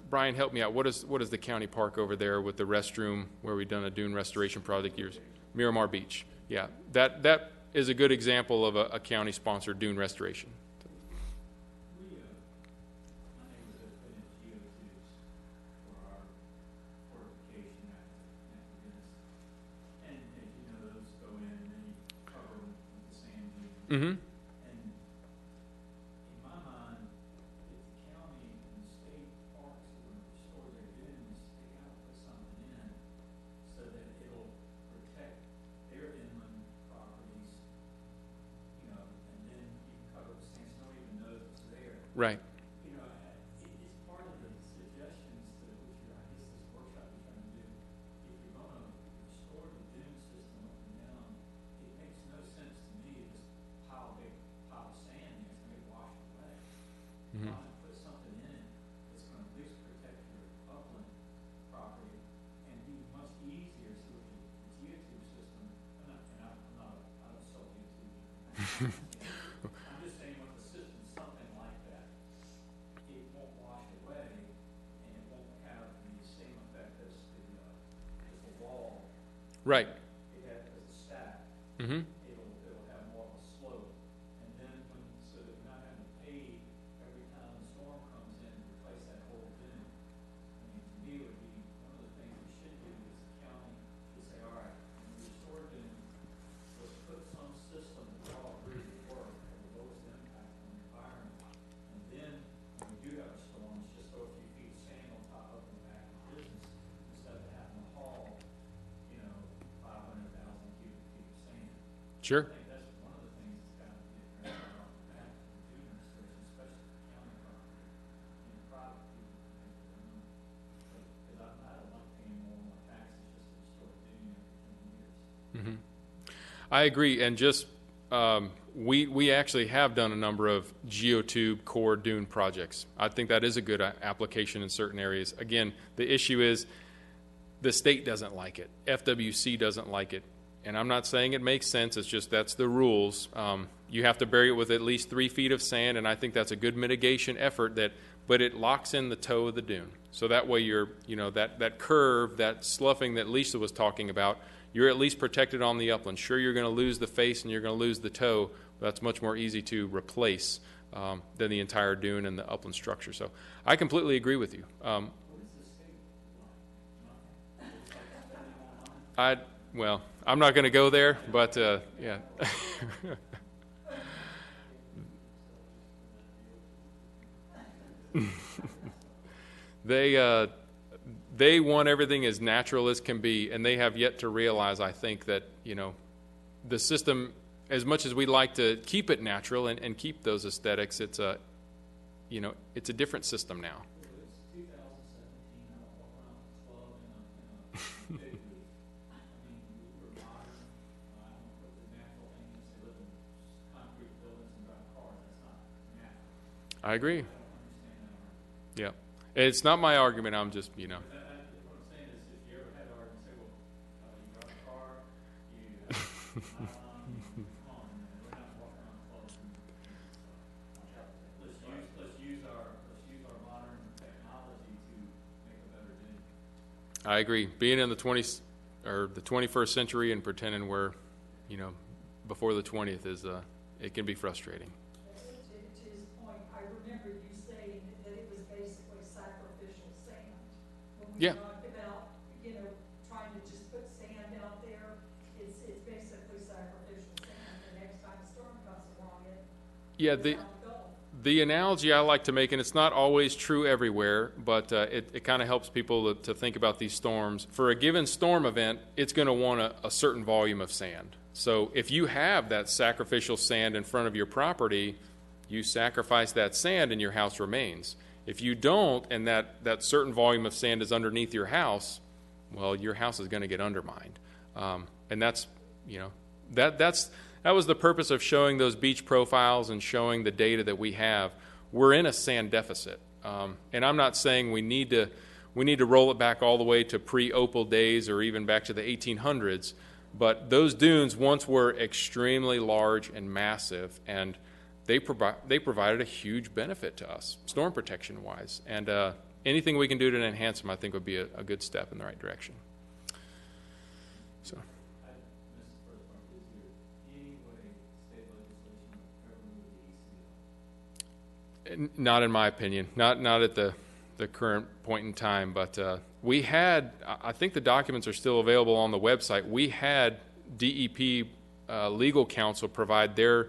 Brian, help me out. What is the county park over there with the restroom where we've done a dune restoration project years? Miramar Beach. Yeah, that is a good example of a county-sponsored dune restoration. My neighbors have put in geotubes for our fortification activities. And as you know, those go in and then you cover them with the sand dune. Mm-hmm. And in my mind, if the county and the state parks are going to restore their dunes, they got to put something in so that it'll protect their inland properties, and then you can cover the sand, so no one even knows it's there. Right. It's part of the suggestions to which I guess this workshop is trying to do. If you're going to restore the dune system up and down, it makes no sense to me to just pile a big pile of sand there, it's going to get washed away. Mm-hmm. Why not put something in it that's going to at least protect your upland property and be much easier so that the geotube system, I don't sell geotubes. I'm just saying with the system, something like that, it won't wash away and it won't have the same effect as the wall. Right. It has as a stack. Mm-hmm. It'll have more of a slope. And then so that we're not having to pay every time the storm comes in to replace that whole dune. I mean, to me, it would be one of the things we should do is the county should say, all right, when we restore dune, let's put some system that we all agree would work for the lowest impact on the environment. And then when we do have a storm, it's just throw a few feet of sand on top of it and back in business instead of having to haul, 500,000 cubic feet of sand. Sure. I think that's one of the things that's got to get addressed off the bat for dune restoration, especially for county property and private people. Because I don't like paying more and more taxes just to restore dune every 10 years. Mm-hmm. I agree, and just we actually have done a number of geotube core dune projects. I think that is a good application in certain areas. Again, the issue is the state doesn't like it. FWC doesn't like it. And I'm not saying it makes sense. It's just that's the rules. You have to bury it with at least 3 feet of sand, and I think that's a good mitigation effort. But it locks in the toe of the dune. So that way you're, that curve, that sloughing that Lisa was talking about, you're at least protected on the upland. Sure, you're going to lose the face and you're going to lose the toe, but that's much more easy to replace than the entire dune and the upland structure. So I completely agree with you. What is the state like? Well, I'm not going to go there, but yeah. They want everything as natural as can be, and they have yet to realize, I think, that the system, as much as we like to keep it natural and keep those aesthetics, it's a different system now. It's 2017, I don't walk around the club in a big booth. I mean, we were modern, I agree. I don't understand that argument. Yeah. It's not my argument. I'm just, What I'm saying is, if you ever had an argument, say, well, you drive a car, you have a nylon, you come on, man, we're not walking around clothes and stuff. Let's use our modern technology to make a better dune. I agree. Being in the 20s or the 21st century and pretending we're, before the 20th is, it can be frustrating. To his point, I remember you saying that it was basically sacrificial sand. When we Yeah. talked about, trying to just put sand out there, it's basically sacrificial sand. The next time a storm comes along, Yeah, it's out the Gulf. the analogy I like to make, and it's not always true everywhere, but it kind of helps people to think about these storms. For a given storm event, it's going to want a certain volume of sand. So if you have that sacrificial sand in front of your property, you sacrifice that sand and your house remains. If you don't, and that certain volume of sand is underneath your house, well, your house is going to get undermined. And that's, that was the purpose of showing those beach profiles and showing the data that we have. We're in a sand deficit. And I'm not saying we need to roll it back all the way to pre-opal days or even back to the 1800s. But those dunes once were extremely large and massive, and they provided a huge benefit to us, storm protection wise. And anything we can do to enhance them, I think, would be a good step in the right direction. So. I missed the first part. Is there any way state legislation would ever move the ECL? Not in my opinion, not at the current point in time, but we had, I think the documents are still available on the website. We had DEP legal counsel provide their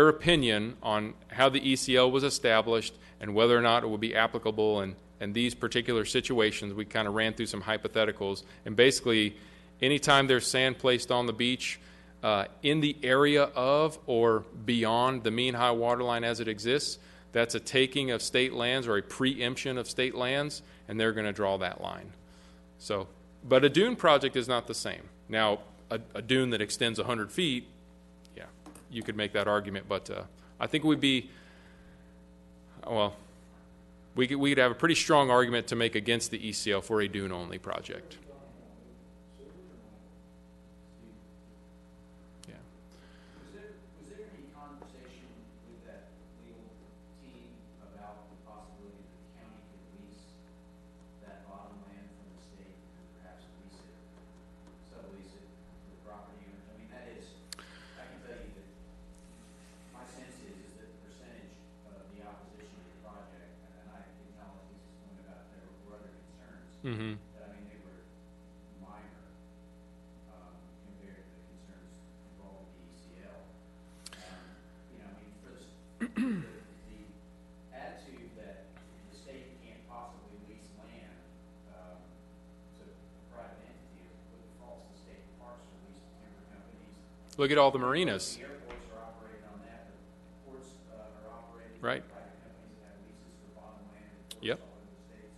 opinion on how the ECL was established and whether or not it would be applicable in these particular situations. We kind of ran through some hypotheticals, and basically anytime there's sand placed on the beach in the area of or beyond the mean high water line as it exists, that's a taking of state lands or a preemption of state lands, and they're going to draw that line. So, but a dune project is not the same. Now, a dune that extends 100 feet, yeah, you could make that argument, but I think it would be, well, we could have a pretty strong argument to make against the ECL for a dune-only project. Was there any conversation with that legal team about the possibility that the county could lease that bottom land from the state and perhaps lease it, sublease it to the property owners? I mean, that is, I can tell you that my sense is that the percentage of the opposition to the project, and I acknowledge Lisa's point about there were other concerns, Mm-hmm. but I mean, they were minor compared to the concerns involving the ECL. I mean, for the attitude that the state can't possibly lease land to a private entity with the false, the state parks are leased to timber companies. Look at all the marinas. The airports are operating on that, the ports are operating Right. by private companies that have leases for bottom land and ports Yep. all over the state.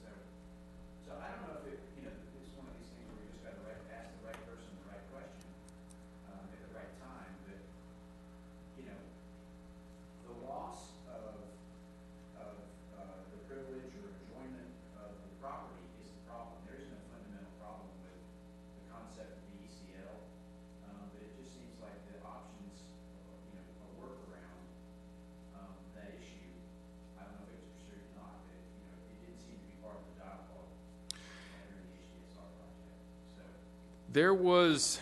So I don't know if it's one of these things where you just got to ask the right person the right question at the right time. But the loss of the privilege or enjoyment of the property is the problem. There is no fundamental problem with the concept of the ECL, but it just seems like the options, a workaround that issue. I don't know if it was pursued or not, but it did seem to be part of the dialogue during the HDSR project. So. There was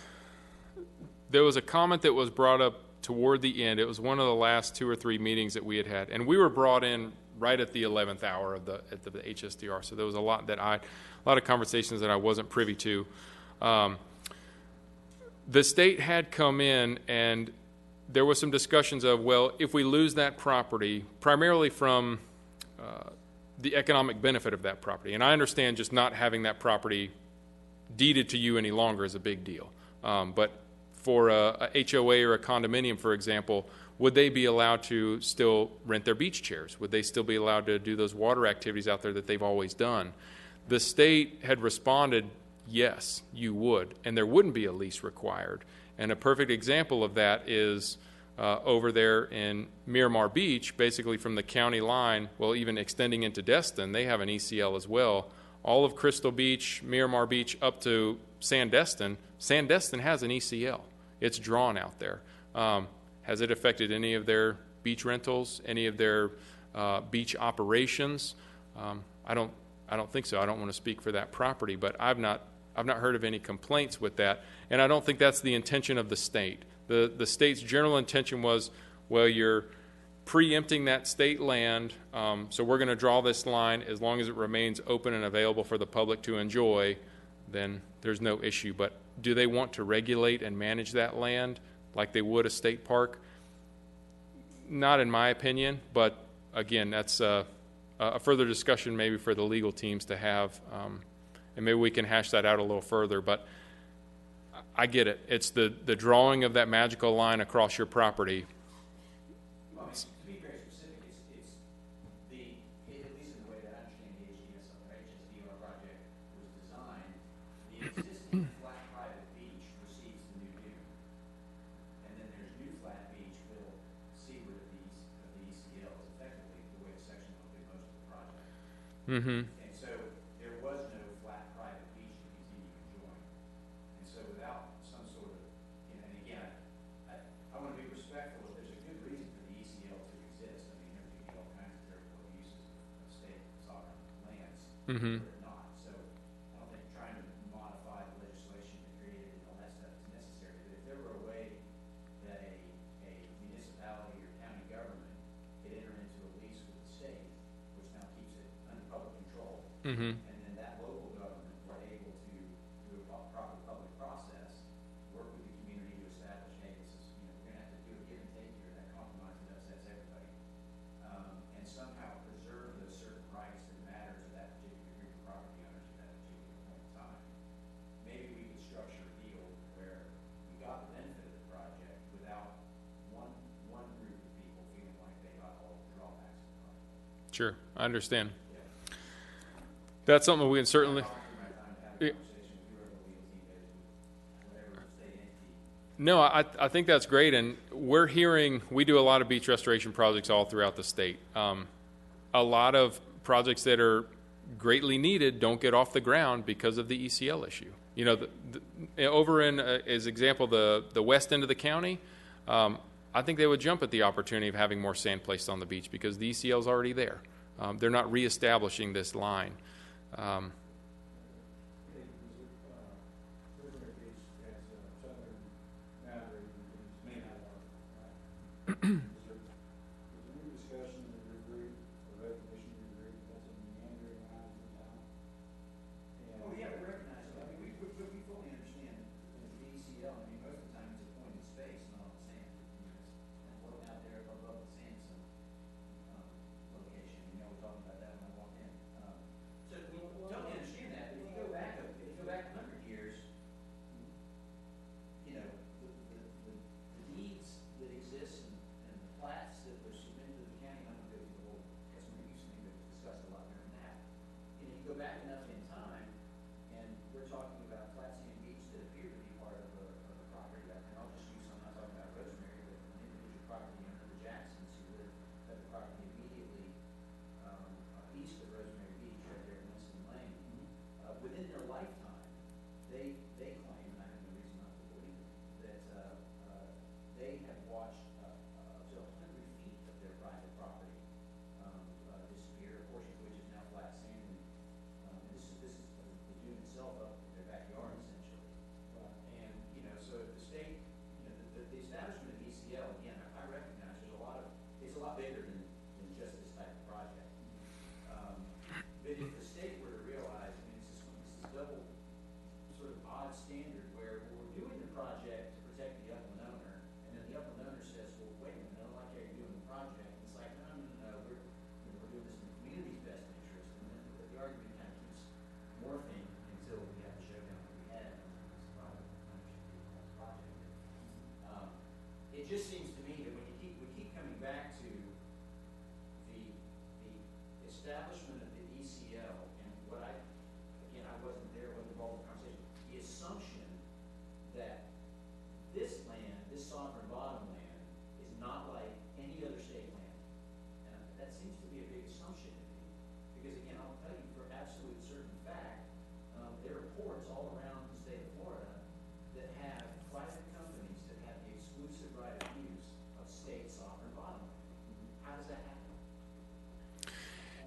a comment that was brought up toward the end. It was one of the last 2 or 3 meetings that we had, and we were brought in right at the 11th hour of the HSDR. So there was a lot of conversations that I wasn't privy to. The state had come in, and there was some discussions of, well, if we lose that property, primarily from the economic benefit of that property, and I understand just not having that property deeded to you any longer is a big deal. But for a HOA or a condominium, for example, would they be allowed to still rent their beach chairs? Would they still be allowed to do those water activities out there that they've always done? The state had responded, yes, you would, and there wouldn't be a lease required. And a perfect example of that is over there in Miramar Beach, basically from the county line, well, even extending into Destin, they have an ECL as well. All of Crystal Beach, Miramar Beach, up to Sandestin has an ECL. It's drawn out there. Has it affected any of their beach rentals, any of their beach operations? I don't think so. I don't want to speak for that property, but I've not heard of any complaints with that, and I don't think that's the intention of the state. The state's general intention was, well, you're preempting that state land, so we're going to draw this line. As long as it remains open and available for the public to enjoy, then there's no issue. But do they want to regulate and manage that land like they would a state park? Not in my opinion, but again, that's a further discussion maybe for the legal teams to have, and maybe we can hash that out a little further. But I get it. It's the drawing of that magical line across your property. Well, I mean, to be very specific, it's at least in the way that I understand the HDSR project was designed, the existing flat private beach receives the new dune. And then there's new flat beach will seaward of the ECLs, effectively the way the section will do most of the project. Mm-hmm. And so there was no flat private beach to continue to join. And so without some sort of, and again, I want to be respectful. There's a good reason for the ECL to exist. I mean, there could be all kinds of terrible uses of state sovereign lands, Mm-hmm. or not. So I don't think trying to modify the legislation to create it and all that stuff is necessary. But if there were a way that a municipality or county government could enter into a lease with the state, which now keeps it under public control, Mm-hmm. and then that local government were able to do a proper public process, work with the community to establish, hey, this is, we're gonna have to do a give and take here, that compromises upsets everybody, and somehow preserve those certain rights that matter to that particular group of property owners at that particular point in time. Maybe we could structure a deal where we got the benefit of the project without one group of people feeling like they got all the drawbacks of the project. Sure, I understand. Yeah. That's something we can certainly. Yeah. No, I think that's great, and we're hearing, we do a lot of beach restoration projects all throughout the state. A lot of projects that are greatly needed don't get off the ground because of the ECL issue. You know, over in, as example, the west end of the county, I think they would jump at the opportunity of having more sand placed on the beach because the ECL is already there. They're not reestablishing this line. Oh, yeah, we recognize it. I mean, we fully understand the DCL. I mean, most of the time it's a pointed space, not on the sand. And floating out there above the sandstone location. You know, we're talking about that when I walked in. So we totally understand that. But if you go back 100 years, you know, the deeds that exist and the plats that were submitted to the county, I'm going to go through the whole customer use thing that was discussed a lot during that. You know, you go back enough in time, and we're talking about flat sand beach that appear to be part of a property. And I'll just use some, I'm not talking about Rosemary, but an individual property owner, the Jacksons, who live at the property immediately east of Rosemary Beach, right there in Winston Lane. Within their lifetime, they claim, and I have no reason not to believe it, that they have watched up to 100 feet of their private property disappear, a portion of which is now flat sand. And this is the dune itself up in their backyard, essentially. And, you know, so if the state, you know, the establishment of ECL, again, I recognize there's it's a lot bigger than just this type of project. But if the state were to realize, I mean, this is double sort of odd standard where we're doing the project to protect the upland owner, and then the upland owner says, well, wait a minute, I don't like how you're doing the project. It's like, no, we're doing this in the community's best interest. And then the argument kind of keeps morphing until we have to show down what we had. It's private ownership of the project. It just seems to me that when we keep coming back to the establishment of the ECL and what I wasn't there, wasn't involved in the conversation, the assumption that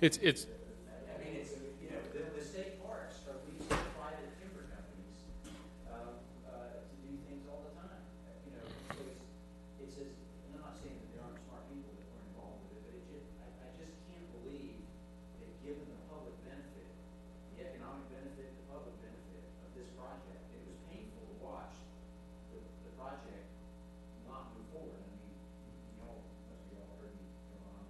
It's, I mean, it's, you know, the state parks are leased to private timber companies, to do things all the time. You know, so it's as, and I'm not saying that there aren't smart people that weren't involved with it, but I just can't believe that given the public benefit, the economic benefit, the public benefit of this project, it was painful to watch the project not move forward. I mean, you know, most of y'all heard me go on,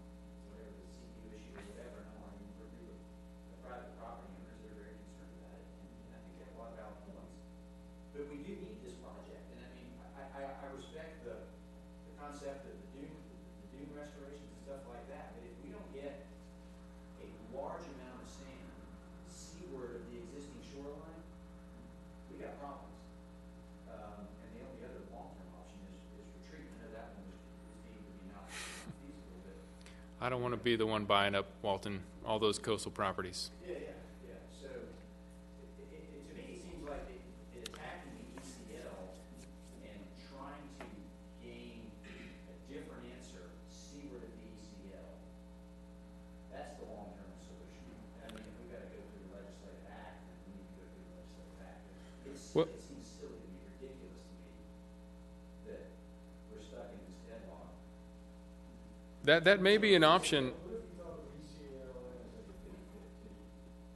whatever the CQ issue or whatever, and I'm arguing for the private property owners that are very concerned about it, and I think they have a lot of valid points. But we do need this project, and I mean, I respect the concept of the dune restorations and stuff like that, but if we don't get a large amount of sand seaward of the existing shoreline, we got problems. And the only other long-term option is retreat. I know that one is deemed to be not feasible, but I don't want to be the one buying up, Walton, all those coastal properties. yeah. So to me, it seems like it attacking the ECL and trying to gain a different answer seaward of the ECL. That's the long-term solution. I mean, if we've got to go through the legislative act, then we need to go through the legislative act. Well- It seems silly to me, ridiculous to me, that we're stuck in this deadlock. That may be an option. What if you thought of ECL as like a 50/50?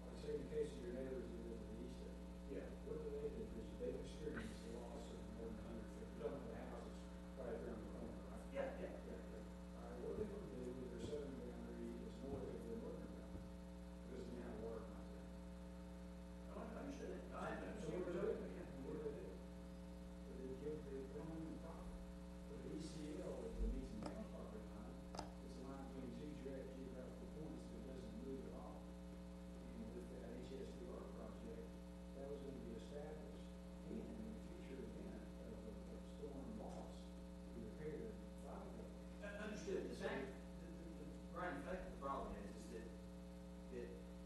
Like say in the case of your neighbors who live to the east of you. Yeah. What do they do? Because they've experienced the loss of more than 100 feet. You don't have the houses right around the corner, right? Yeah. All right, what are they going to do with their southern boundary is north of their northern boundary? Because they have water right there. I understood it. I So understand what where do they're they going. do? What do they do? They give the economy the top. But the ECL is the meets and bounds property line. It's a line between two geographical points that doesn't move at all. And with that HSDR project, that was going to be established and in the future event of storm loss, we repair the five. Understood. The fact, Brian, the fact of the problem is that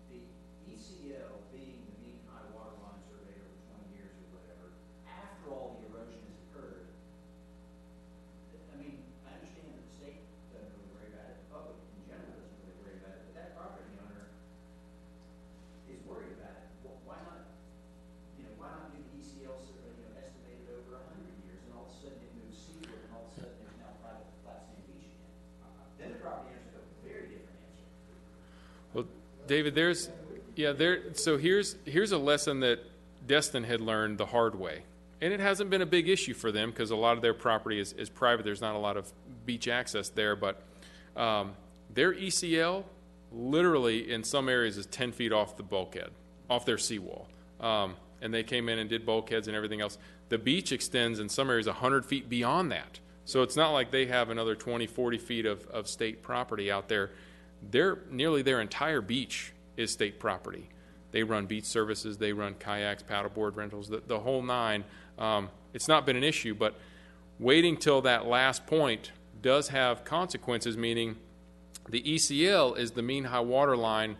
the ECL being the mean high water line survey over 20 years or whatever, after all the erosion has occurred, I mean, I understand that the state doesn't really worry about it, the public in general doesn't really worry about it, but that property owner is worried about it. Why not, why not do the ECL survey, estimated over 100 years, and all of a sudden it moves seaward, and all of a sudden there's now private flat sand beach again? Then the property owners have a very different answer. Well, David, so here's a lesson that Destin had learned the hard way. And it hasn't been a big issue for them because a lot of their property is private. There's not a lot of beach access there, but their ECL literally in some areas is 10 feet off the bulkhead, off their seawall. And they came in and did bulkheads and everything else. The beach extends in some areas 100 feet beyond that. So it's not like they have another 20, 40 feet of state property out there. Nearly their entire beach is state property. They run beach services, they run kayaks, paddleboard rentals, the whole nine. It's not been an issue, but waiting till that last point does have consequences, meaning the ECL is the mean high water line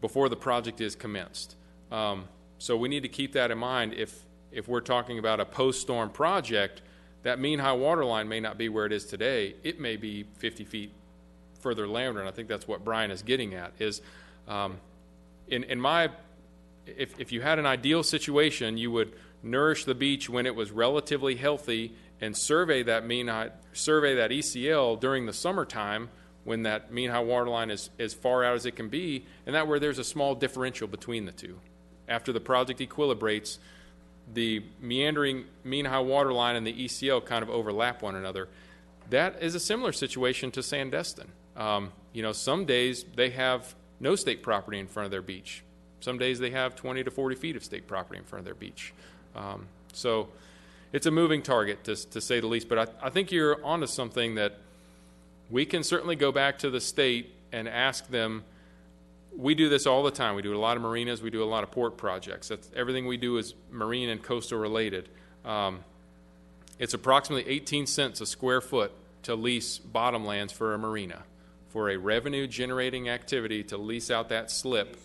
before the project is commenced. So we need to keep that in mind. If we're talking about a post-storm project, that mean high water line may not be where it is today. It may be 50 feet further landward, and I think that's what Brian is getting at, is if you had an ideal situation, you would nourish the beach when it was relatively healthy and survey that ECL during the summertime when that mean high water line is as far out as it can be, and that where there's a small differential between the two. After the project equilibrates, the meandering mean high water line and the ECL kind of overlap one another. That is a similar situation to Sandestin. Some days they have no state property in front of their beach. Some days they have 20 to 40 feet of state property in front of their beach. So it's a moving target, to say the least. But I think you're onto something that we can certainly go back to the state and ask them. We do this all the time. We do a lot of marinas. We do a lot of port projects. Everything we do is marine and coastal related. It's approximately 18 cents a square foot to lease bottomlands for a marina, for a revenue-generating activity to lease out that slip.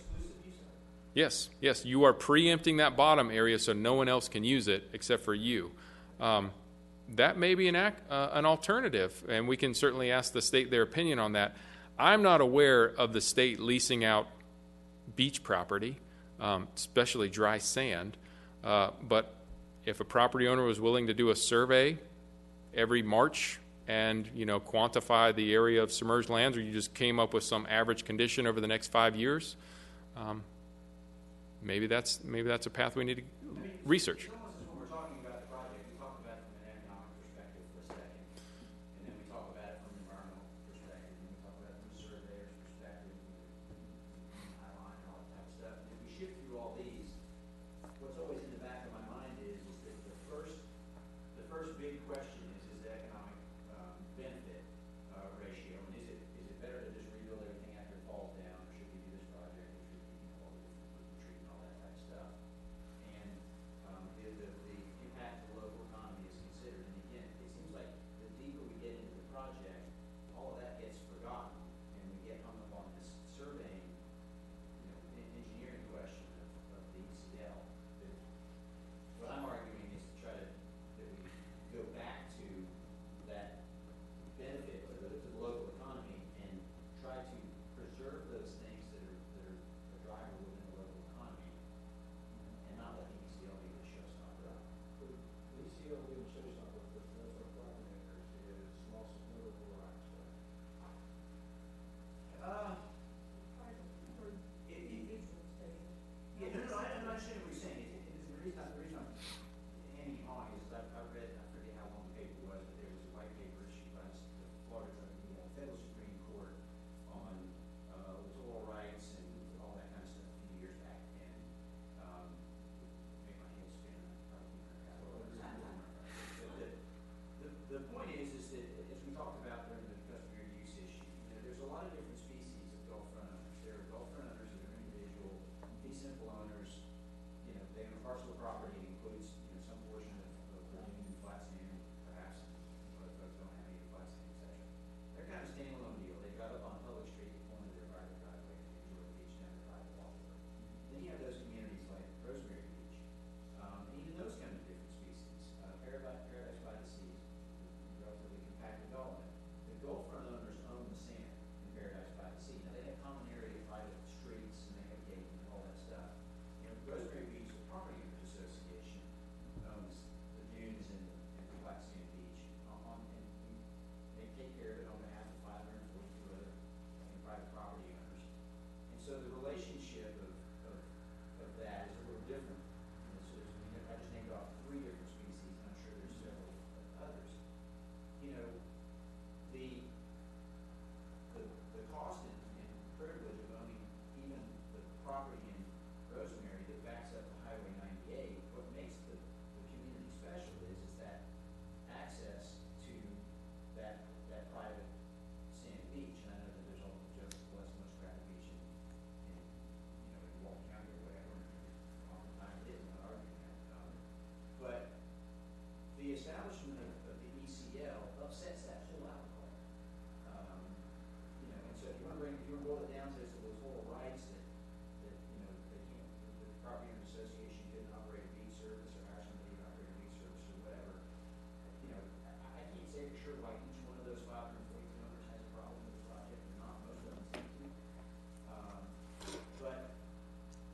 Yes, you are preempting that bottom area so no one else can use it except for you. That may be an alternative, and we can certainly ask the state their opinion on that. I'm not aware of the state leasing out beach property, especially dry sand. But if a property owner was willing to do a survey every March and, you know, quantify the area of submerged lands, or you just came up with some average condition over the next 5 years, maybe that's a path we need to research. It's almost as when we're talking about the project, we talk about it from an economic perspective for a second, and then we talk about it from an environmental perspective, and we talk about it from a surveyor's perspective, and highline and all that type of stuff. And if we shift through all these, what's always in the back of my mind is that the first big question is the economic benefit ratio, and is it better to just rebuild everything after it falls down, or should we do this project, or should we, you know, all the different treat and all that type of stuff? And the impact to the local economy is considered. And again, it seems like the deeper we get into the project, all of that gets forgotten, and we get hung up on this surveying, you know, engineering question of the ECL. But what I'm arguing is to try to, that we go back to that benefit to the local economy and try to preserve those things that are a driver within the local economy, and not let the ECL be the showstopper. The ECL being showstopper for those our property owners is loss of notable rights, right? Private or individuals, David. Yeah, no, I understand what you're saying. The reason I'm hanging on is I read, I forget how long the paper was, but there was a white paper issued by the Florida, the Federal Supreme Court on littoral rights and all that kind of stuff a few years back, and make my head spin. I probably can't remember. But the point is that as we talked about during the customary use issue, you know, there's a lot of different species of Gulfront owners. There are Gulfront owners that are individual, fee simple owners. You know, they own a parcel of property that includes, you know, some portion of lagoon, flat sand, perhaps, other folks don't have any flat sand, et cetera. They're kind of a standalone deal. They drive up on a public street at the corner of their private driveway and enjoy the beach down their private walkway. Then you have those communities like Rosemary Beach, and even those come in different species. Paradise by the Sea, relatively compact development. The Gulfront owners own the sand in Paradise by the Sea. Now they have common area, private streets, and they have gates and all that stuff. You know, Rosemary Beach, the Property Owners Association, owns the dunes and the flat sand beach. And they take care of it on behalf of 542 other private property owners. And so the relationship of that is a little different. You know, so I just named off 3 different species, and I'm sure there's several others. You know, the cost and privilege of owning even the property in Rosemary that backs up to Highway 98, what makes the community special is that access to that private sand beach. And I know that there's all the jokes of what's the most crowded beach in you know, in Walton County or whatever. Oftentimes it is, I'm not arguing that. But the establishment of the ECL upsets that whole apple cart. You know, and so if you want to boil it down to those whole rights that you know they can't, the property owner association couldn't operate a beach service or hire somebody to operate a beach service or whatever. You know, I can't say for sure why each one of those 542 owners has a problem with the project or not. Most of them seem to. But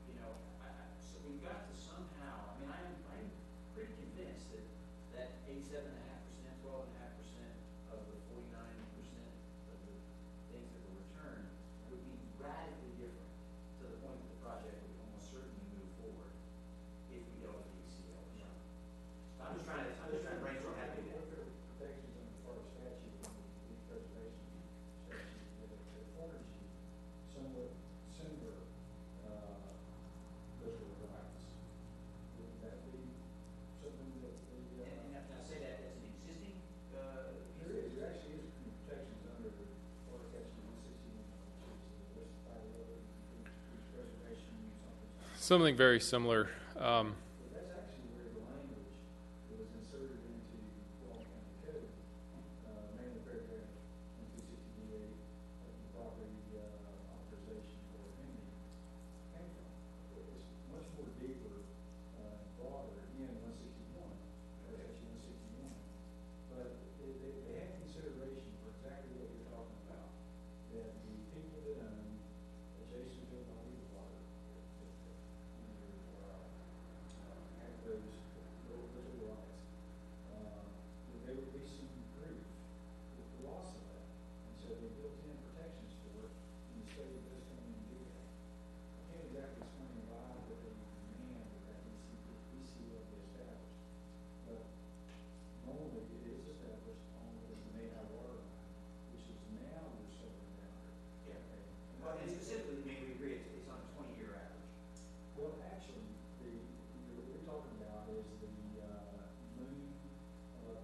you know, so we've got to somehow. I mean, I'm pretty convinced that 87.5%, 12.5% of the 49% of the things that were returned would be radically different to the point that the project would almost certainly move forward if we dealt with the ECL or something. I'm just trying to brainstorm how to do that. Welfare protections under Florida statute and the preservation statute that afforded you somewhat similar coastal rights. Would that be something that the And now say that that's an existing. there actually is protections under Florida statute 161, which is the West Side Road, beach preservation, something. Something very similar. But that's actually where the language was inserted into Walton County Code, mainly paragraph 160D8 of the property authorization for amending came from. It's much more deeper, broader, again, 161, section 161. But they had consideration for exactly what you're talking about, that the is the, moon,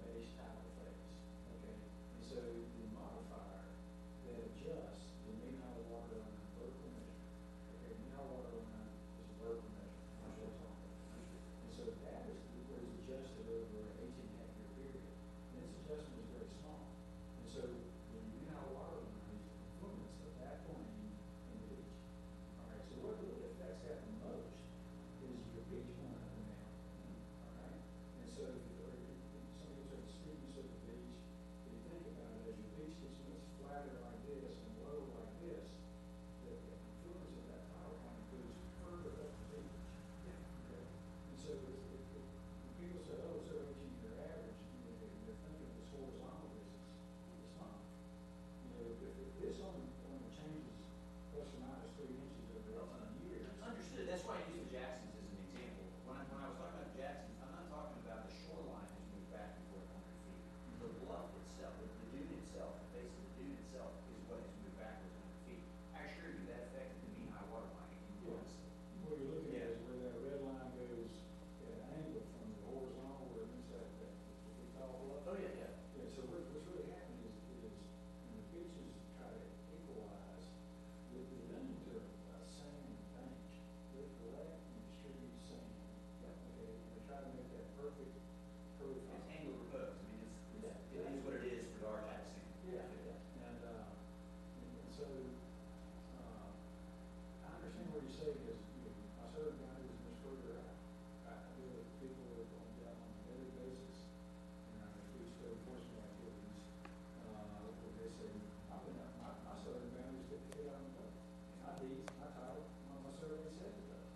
base type of phase, okay? And so the modifier that adjusts the mean high water line vertical measure, okay, mean high water line is a vertical measure, that's what it's on. And so that is what is adjusted over an 18-half-year period. And this adjustment is very small. And so the mean high water line is the confluence of that plane and the beach. All right, so what really affects that the most is your beach point up and down. All right? And so if you, or some people say the steepness of the beach, if you think about it, as your beach gets much flatter like this and lower like this, the confluence of that power line goes further up the beach. Okay? And so when people say, oh, it's our 18-year average, they're thinking of this horizontal distance. It's not. If this only changes plus or minus 3 inches over 18 years. Understood, that's why I use the Jacksons as an example. When I was talking about the Jacksons, I'm not talking about the shoreline has moved back and forth 100 feet. The bluff itself, the dune itself, the face of the dune itself is what has moved backwards 100 feet. I assure you that affected the mean high water line enormously. What you're looking at is where that red line goes at an angle from the horizontal where it meets that we call bluff. Oh, yeah, yeah. Yeah, so what's really happening is when the beaches try to equalize, the dunes are a sand bank. They're flat and extreme sand. Yeah. Okay, and they try to make that perfect profile. It's angle proposed, I mean, Yeah. it is what it is for our type of sand. Yeah, and so, I understand what you're saying is, my southern guy is much further out. I deal with people that are going down on a daily basis, and I do code enforcement activities, where they say, I've been up, my southern boundaries 50 feet on the boat. My deeds, my title, my survey says it does.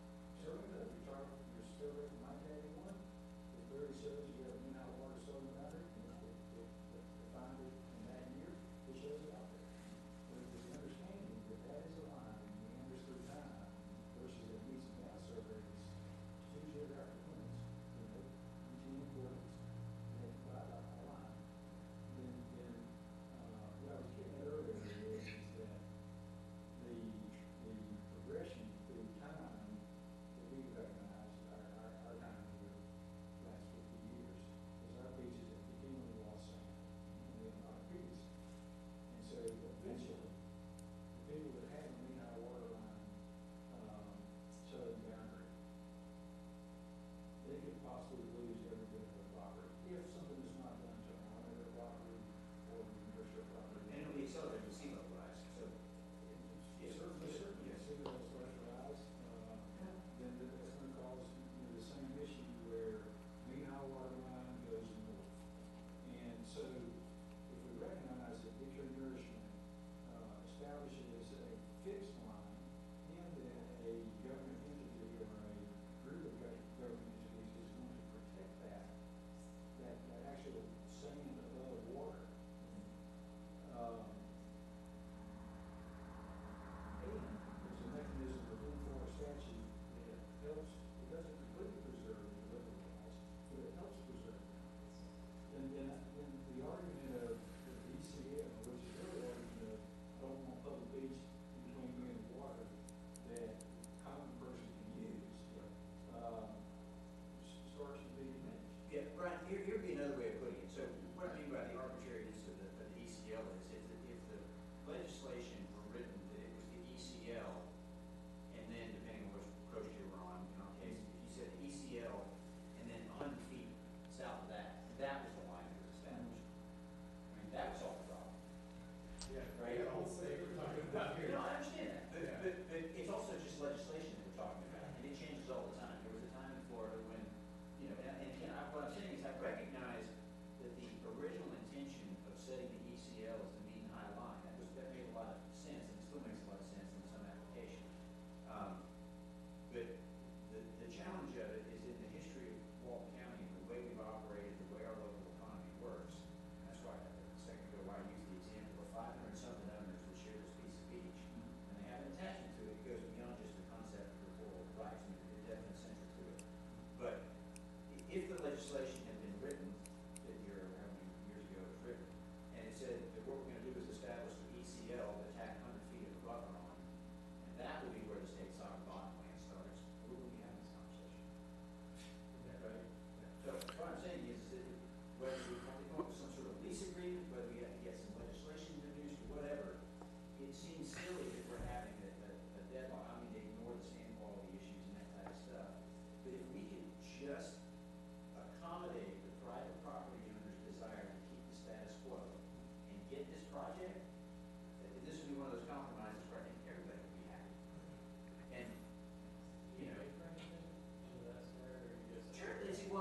Survey does, your survey from 1981, it clearly shows you have mean high water southern boundary, and the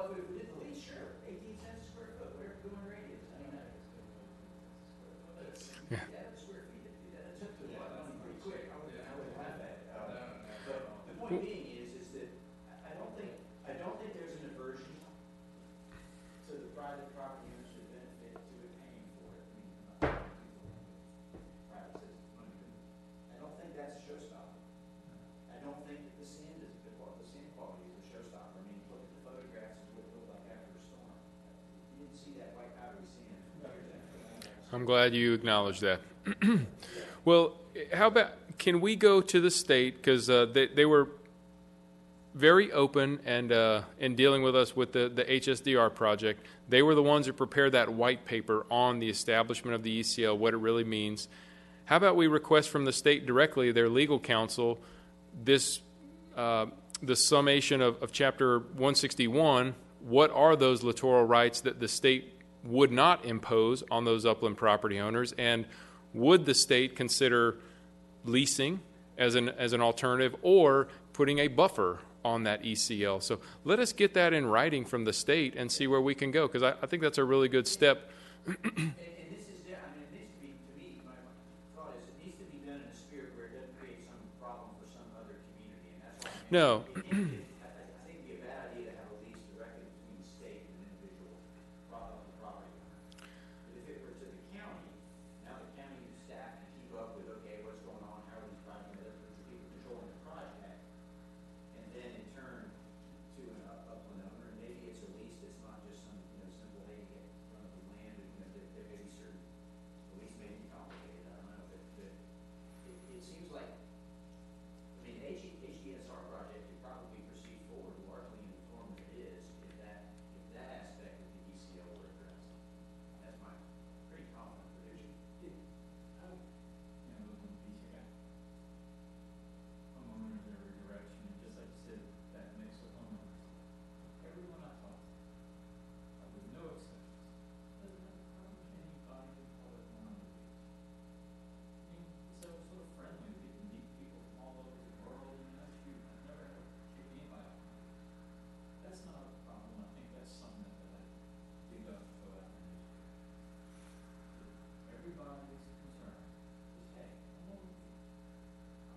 Well, if we did the lease, sure, 18 cents a square foot, whatever going radius, I mean, Yeah. yeah, the square feet, that's up to a lot of money pretty quick, I would have that. But the point being is that I don't think there's an aversion to the private property owners who benefit to it paying for it. I mean, I'm not private citizens money, but I don't think that's a showstopper. I don't think that the sand quality is a showstopper. I mean, look at the photographs of what it looked like after a storm. You didn't see that white powdery sand from years after. I'm glad you acknowledged that. Well, how about, can we go to the state, because they were very open and in dealing with us with the HSDR project. They were the ones who prepared that white paper on the establishment of the ECL, what it really means. How about we request from the state directly, their legal counsel, this the summation of Chapter 161, what are those littoral rights that the state would not impose on those upland property owners, and would the state consider leasing as an alternative, or putting a buffer on that ECL? So let us get that in writing from the state and see where we can go, because I think that's a really good step. And this is, I mean, it needs to be, to me, my thought is, it needs to be done in a spirit where it doesn't create some problem for some other community, and that's why. No. I think it'd be a bad idea to have a lease directly between the state and an individual property owner. But if it were to the county, now the county staff can keep up with, okay, what's going on, how are these projects, there's people controlling the project, and then in turn to an upland owner, and maybe it's a lease that's not just some, simple, hey, you get run of the land, and, there may be certain, the lease may be complicated, I don't know, but it seems like, I mean, HDSR project could probably proceed forward largely in the form that it is, if that aspect of the ECL were addressed. That's my pretty confident prediction. Looking at these, you got homeowners in every direction, and just like you said, that mix of homeowners. Everyone I talk to, with no exceptions, doesn't have a problem with anybody all at one on the beach. I mean, so sort of friendly, we can meet people from all over the world, and I've never had to kick anybody off. That's not a problem, I think that's something that I dig up and go out and do. Everybody's concern is, hey, I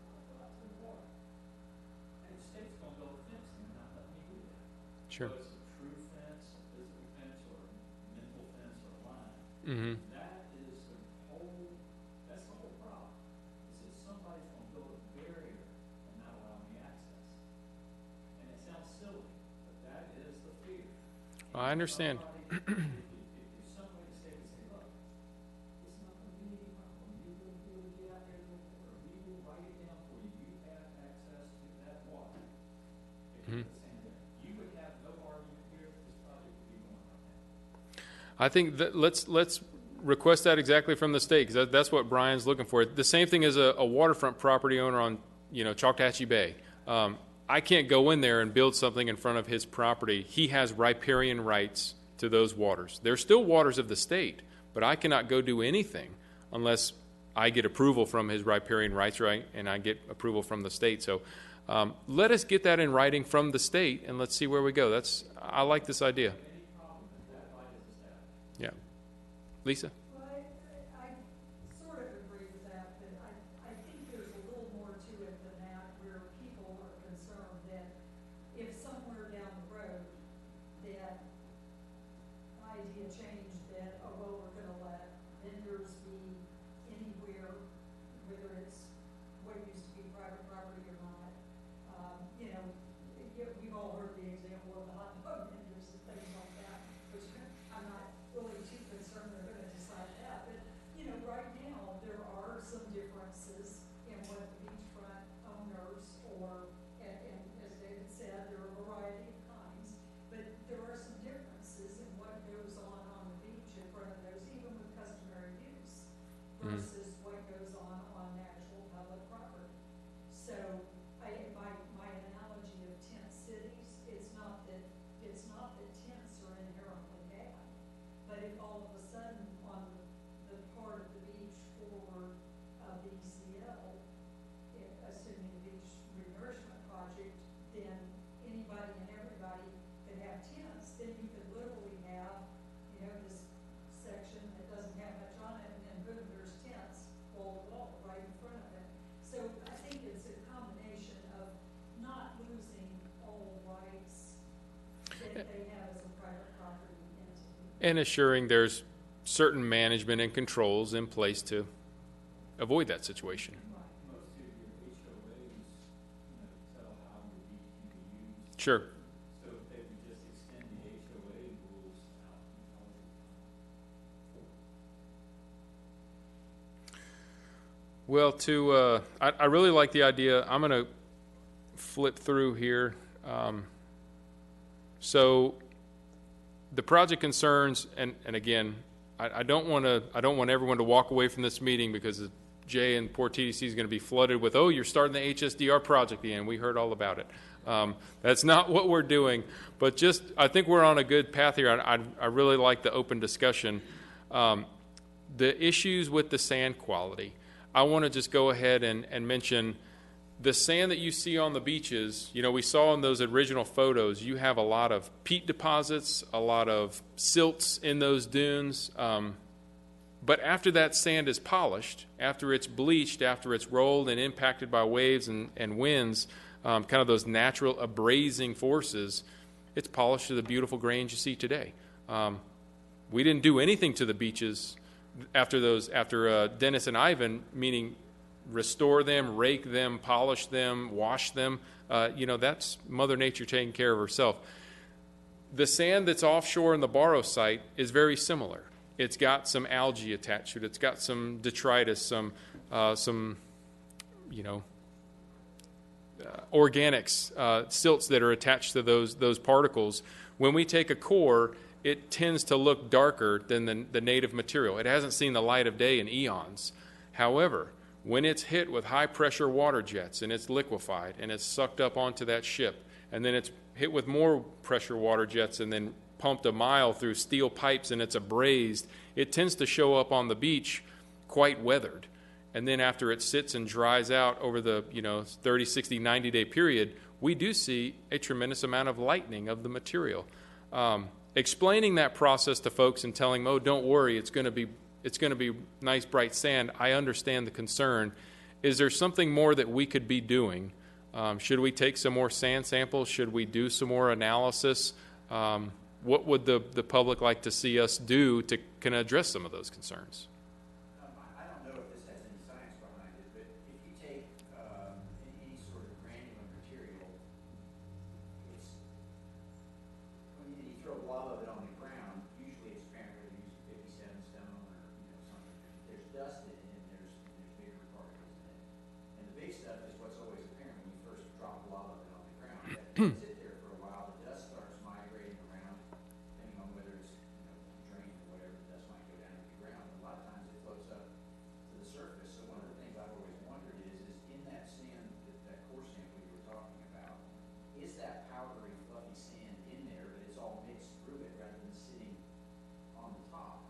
want to go out to the water. And the state's gonna build a fence and not let me do that. Sure. Whether it's a true fence, a physical fence, or a mental fence, or a line. Mm-hmm. That's the whole problem. Is that somebody's gonna build a barrier and not allow me access. And it sounds silly, but that is the fear. I understand. If some way the state would say, look, it's not gonna be any problem, you're gonna be able to get out there to the water, we will write it down for you, you have access to that water. If you put sand there, you would have no argument here, this project would be going right now. I think that let's request that exactly from the state, because that's what Brian's looking for. The same thing as a waterfront property owner on Choctawhatchee Bay. I can't go in there and build something in front of his property. He has riparian rights to those waters. They're still waters of the state, but I cannot go do anything unless I get approval from his riparian rights, right, and I get approval from the state. So let us get that in writing from the state, and let's see where we go. I like this idea. Any problem if that right is established. Yeah. Lisa? Well, I sort of agree with that, but I think there's a little more to it than that, where people are concerned that if somewhere down the road that idea changed that, oh, well, we're gonna let vendors be anywhere, whether it's what used to be private property or not. We've all heard the example of the hot dog vendors and things like that, which I'm not really too concerned they're gonna decide that, but, right now, there are some differences in what the beachfront owners and as David said, there are a variety of kinds, but there are some differences in what goes on the beach in front of those, even with customary use, versus what goes on natural then you could literally have, this section that doesn't have much on it, and then boom, there's tents wall to wall right in front of it. So I think it's a combination of not losing all rights that they have as a private property entity. And assuring there's certain management and controls in place to avoid that situation. Most of your HOAs, tell how your beach can be used. Sure. So if they would just extend the HOA rules out in Well, I really like the idea. I'm going to flip through here. So the project concerns, and again, I don't want everyone to walk away from this meeting because Jay and poor TDC is going to be flooded with, oh, you're starting the HSDR project again. We heard all about it. That's not what we're doing. But just, I think we're on a good path here. I really like the open discussion. The issues with the sand quality. I want to just go ahead and mention the sand that you see on the beaches. We saw in those original photos, you have a lot of peat deposits, a lot of silts in those dunes. But after that sand is polished, after it's bleached, after it's rolled and impacted by waves and winds, kind of those natural abrasing forces, it's polished to the beautiful grains you see today. We didn't do anything to the beaches after Dennis and Ivan, meaning restore them, rake them, polish them, wash them. That's Mother Nature taking care of herself. The sand that's offshore in the Barrow site is very similar. It's got some algae attached to it. It's got some detritus, some organics, silts that are attached to those particles. When we take a core, it tends to look darker than the native material. It hasn't seen the light of day in eons. However, when it's hit with high pressure water jets and it's liquefied and it's sucked up onto that ship, and then it's hit with more pressure water jets and then pumped a mile through steel pipes and it's abrased, it tends to show up on the beach quite weathered. And then after it sits and dries out over the 30, 60, 90-day period, we do see a tremendous amount of lightening of the material. Explaining that process to folks and telling them, oh, don't worry, it's going to be nice, bright sand. I understand the concern. Is there something more that we could be doing? Should we take some more sand samples? Should we do some more analysis? What would the public like to see us do to kind of address some of those concerns? I don't know if this has any science behind it, but if you take any sort of granular material, when you throw a blob of it on the ground, usually it's apparent whether you use 57 stone or something. There's dust in it and there's bigger particles in it. And the big stuff is what's always apparent when you first drop a blob of it on the ground. That sit there for a while, the dust starts migrating around, depending on whether it's drained or whatever, the dust might go down to the ground. A lot of times it floats up to the surface. So one of the things I've always wondered is in that sand, that core sample you were talking about, is that powdery, fluffy sand in there, but it's all mixed through it rather than sitting on the top?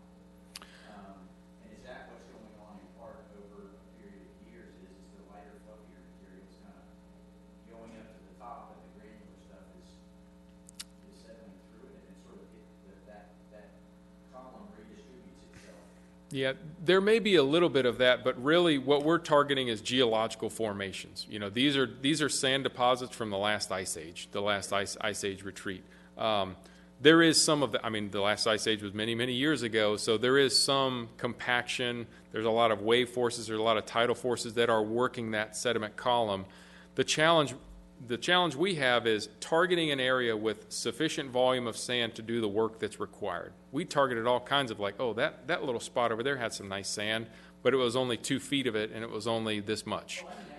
And is that what's going on in part over a period of years? Is the lighter, fluffier materials kind of going up to the top, and the granular stuff is settling through it, and it's sort of that column redistributes itself? Yeah, there may be a little bit of that, but really what we're targeting is geological formations. These are sand deposits from the last ice age, the last ice age retreat. There is some of the last ice age was many, many years ago, so there is some compaction. There's a lot of wave forces, there's a lot of tidal forces that are working that sediment column. The challenge we have is targeting an area with sufficient volume of sand to do the work that's required. We targeted all kinds of that little spot over there had some nice sand, but it was only 2 feet of it, and it was only this much. Well, I mean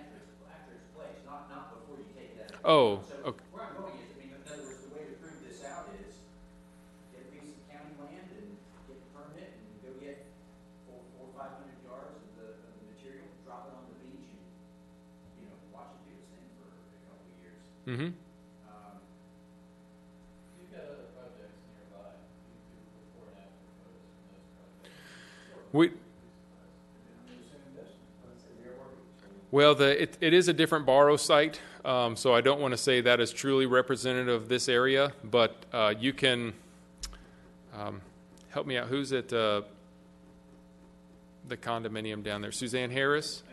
after it's placed, not before you take it out. Oh, So okay. where I'm going is, in other words, the way to prove this out is get a piece of county land and get a permit and go get 400 or 500 yards of the material, drop it on the beach, and watch it do its thing for a couple of years. Mm-hmm. You've got other projects nearby. You do before and after photos from those projects. We Well, it is a different Barrow site. So I don't want to say that is truly representative of this area, but you can help me out. Who's at the condominium down there? Suzanne Harris?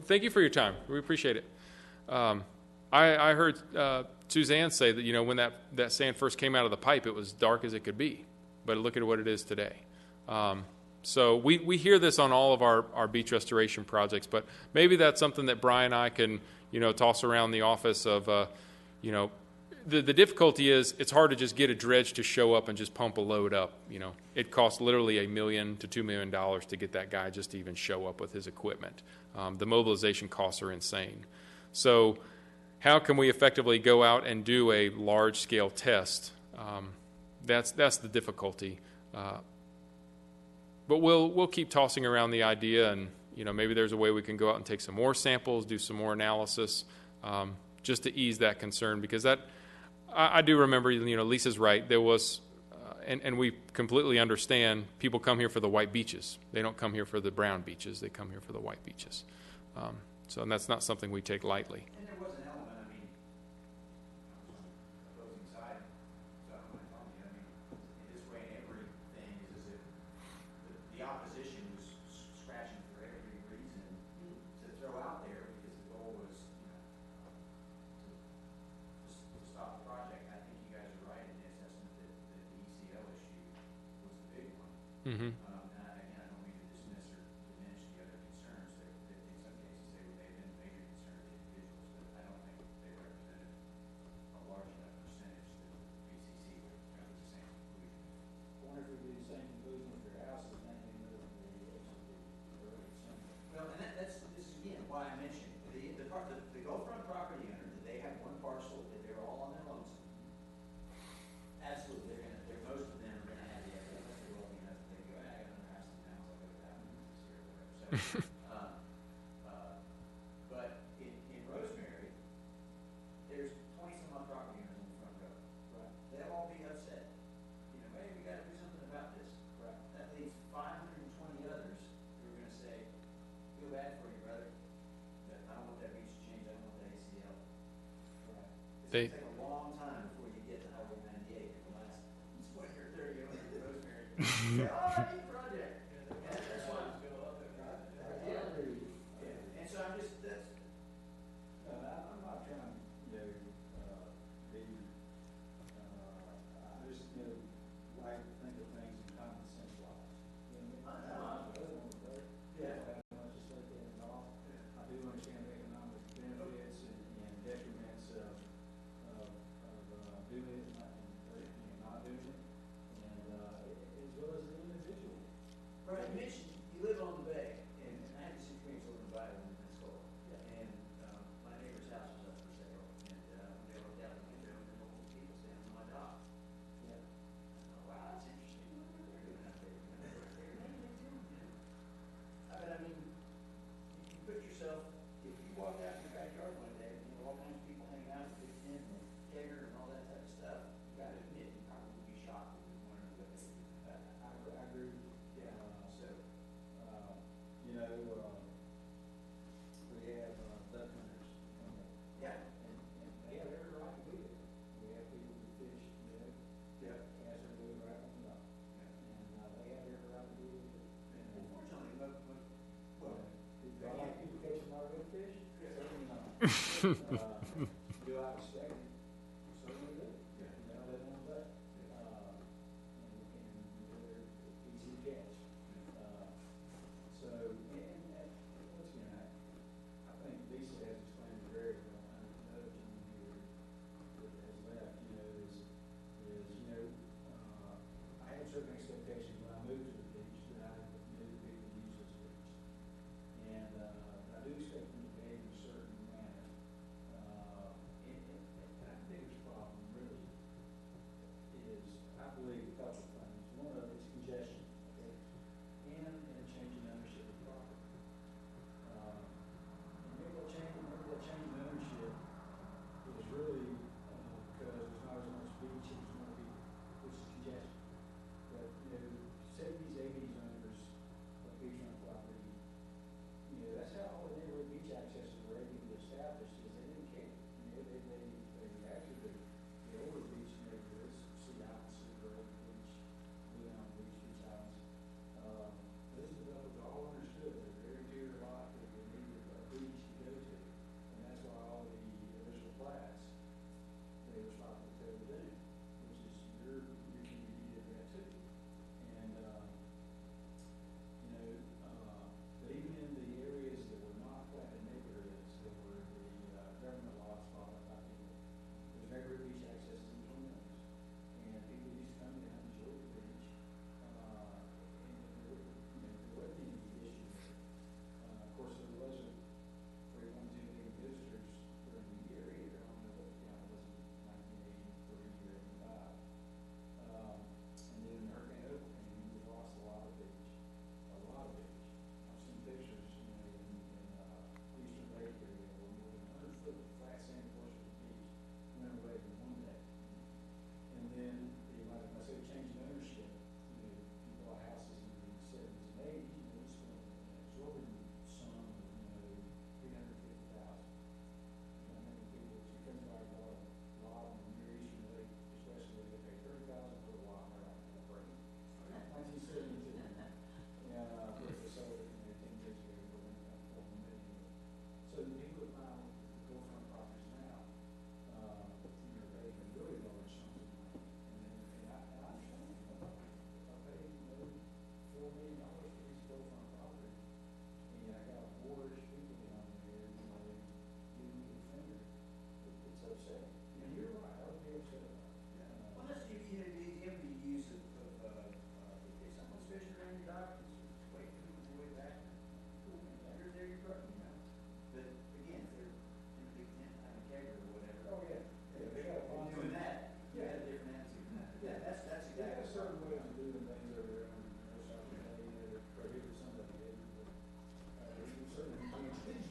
Thank you for your time. We appreciate it. I heard Suzanne say that, when that sand first came out of the pipe, it was dark as it could be. But look at what it is today. So we hear this on all of our beach restoration projects, but maybe that's something that Brian and I can, toss around the office of, the difficulty is it's hard to just get a dredge to show up and just pump a load up. It costs literally $1 million to $2 million to get that guy just to even show up with his equipment. The mobilization costs are insane. So how can we effectively go out and do a large-scale test? That's the difficulty. But we'll keep tossing around the idea, and maybe there's a way we can go out and take some more samples, do some more analysis, just to ease that concern. Because I do remember, Lisa's right. There was, and we completely understand. People come here for the white beaches. They don't come here for the brown beaches. They come here for the white beaches. And that's not something we take lightly. And there was an element, I mean, on the opposing side, so I'm going to tell you, I mean, in this way, everything is as if the opposition was scratching for every reason to throw out there, because the goal was, to stop the project. I think you guys are right in the assessment that the ECL issue was the big one. Mm-hmm. And again, I don't mean to dismiss or diminish the other concerns that in some cases they may have been major concerns to individuals, but I don't think they represented a large enough percentage that BCC would come to the same conclusion. I wonder if we do the same conclusion with your houses, then you know the very similar. Well, and this is again why I mentioned the Gulfront property owner, that they have one parcel that they're all on their lonesome. Absolutely, most of them are gonna have the idea, unless they're wealthy enough that they go, I got another house in town, so I'll go to that one this year or whatever. So, but in Rosemary, there's 20-some odd property owners on the front row. Right. They'll all be upset. Hey, we gotta do something about this. Right. That leaves 520 others who are gonna say, feel bad for you, brother. But I don't want that beach to change, I don't want that ACL. Right. They- It's gonna take a long time before you get to Highway 98 in the last 20 or 30 years in Rosemary. Say, oh, I need a project. And that's why. Yeah. Yeah. And so I'm just, I'm not trying, be, I just, like to think of things in common sense wise. I know. Yeah. Much to say that at all. I do understand the economic benefits and detriments of doing it and not doing it, and as well as the individual. Right, you mentioned, you live on the bay, and I had this experience over in Bible in Pensacola. And my neighbor's house was up for sale, and when they looked out the window, and there were multiple people standing on my dock. Yeah. Wow, that's interesting. I wonder what they're doing out there. Maybe they do. I mean, you put yourself, if you walk out in your backyard one day, all kinds of people hanging out with big tent and kegger and all that type of stuff, you gotta admit, you probably would be shocked and wondering what they do. I agree with you. Yeah, so, We have duck hunters come up. yeah. And they have every right to do it. We have people who fish, Yeah. cast their food right on the dock. And they have every right to do it. Unfortunately, well, Do I like people catching my redfish? Certainly not. Do I expect it? Certainly do. Yeah. They want that. And they're easy to catch. So, and once again, I think Lisa has explained it very well. I know another gentleman here that has left, I had certain expectations when I moved to the beach that I knew the people who use this beach. And I do expect them to behave in a certain manner.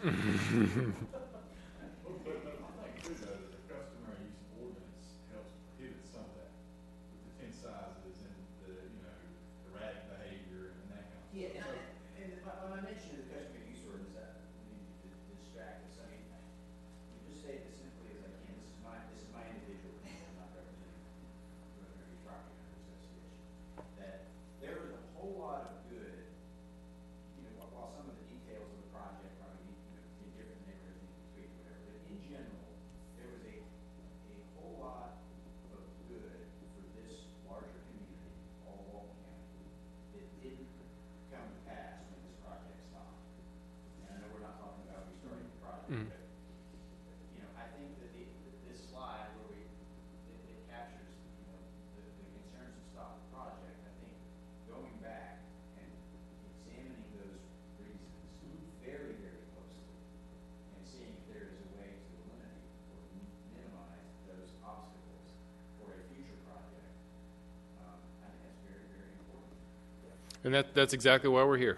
I think too, though, that the customary use ordinance helps prohibit some of that with the tent sizes and the, erratic behavior and that kind of stuff. Yeah, and when I mentioned the customer use ordinance, I need to distract us. I mean, just say it as simply as I can. This is my individual opinion. I'm not representing the Northern Beach Property Owners Association. That there was a whole lot of good, while some of the details of the project probably in different neighborhoods need to be tweaked, whatever. But in general, there was a whole lot of good for this larger community, all of Walton County, that didn't come to pass when this project stopped. And I know we're not talking about restarting the project, but, I think that this slide where it captures, the concerns that stopped the project, I think going back and examining those reasons very, very closely and seeing if there is a way to eliminate or minimize those obstacles for a future project, I think that's very, very important. And that's exactly why we're here.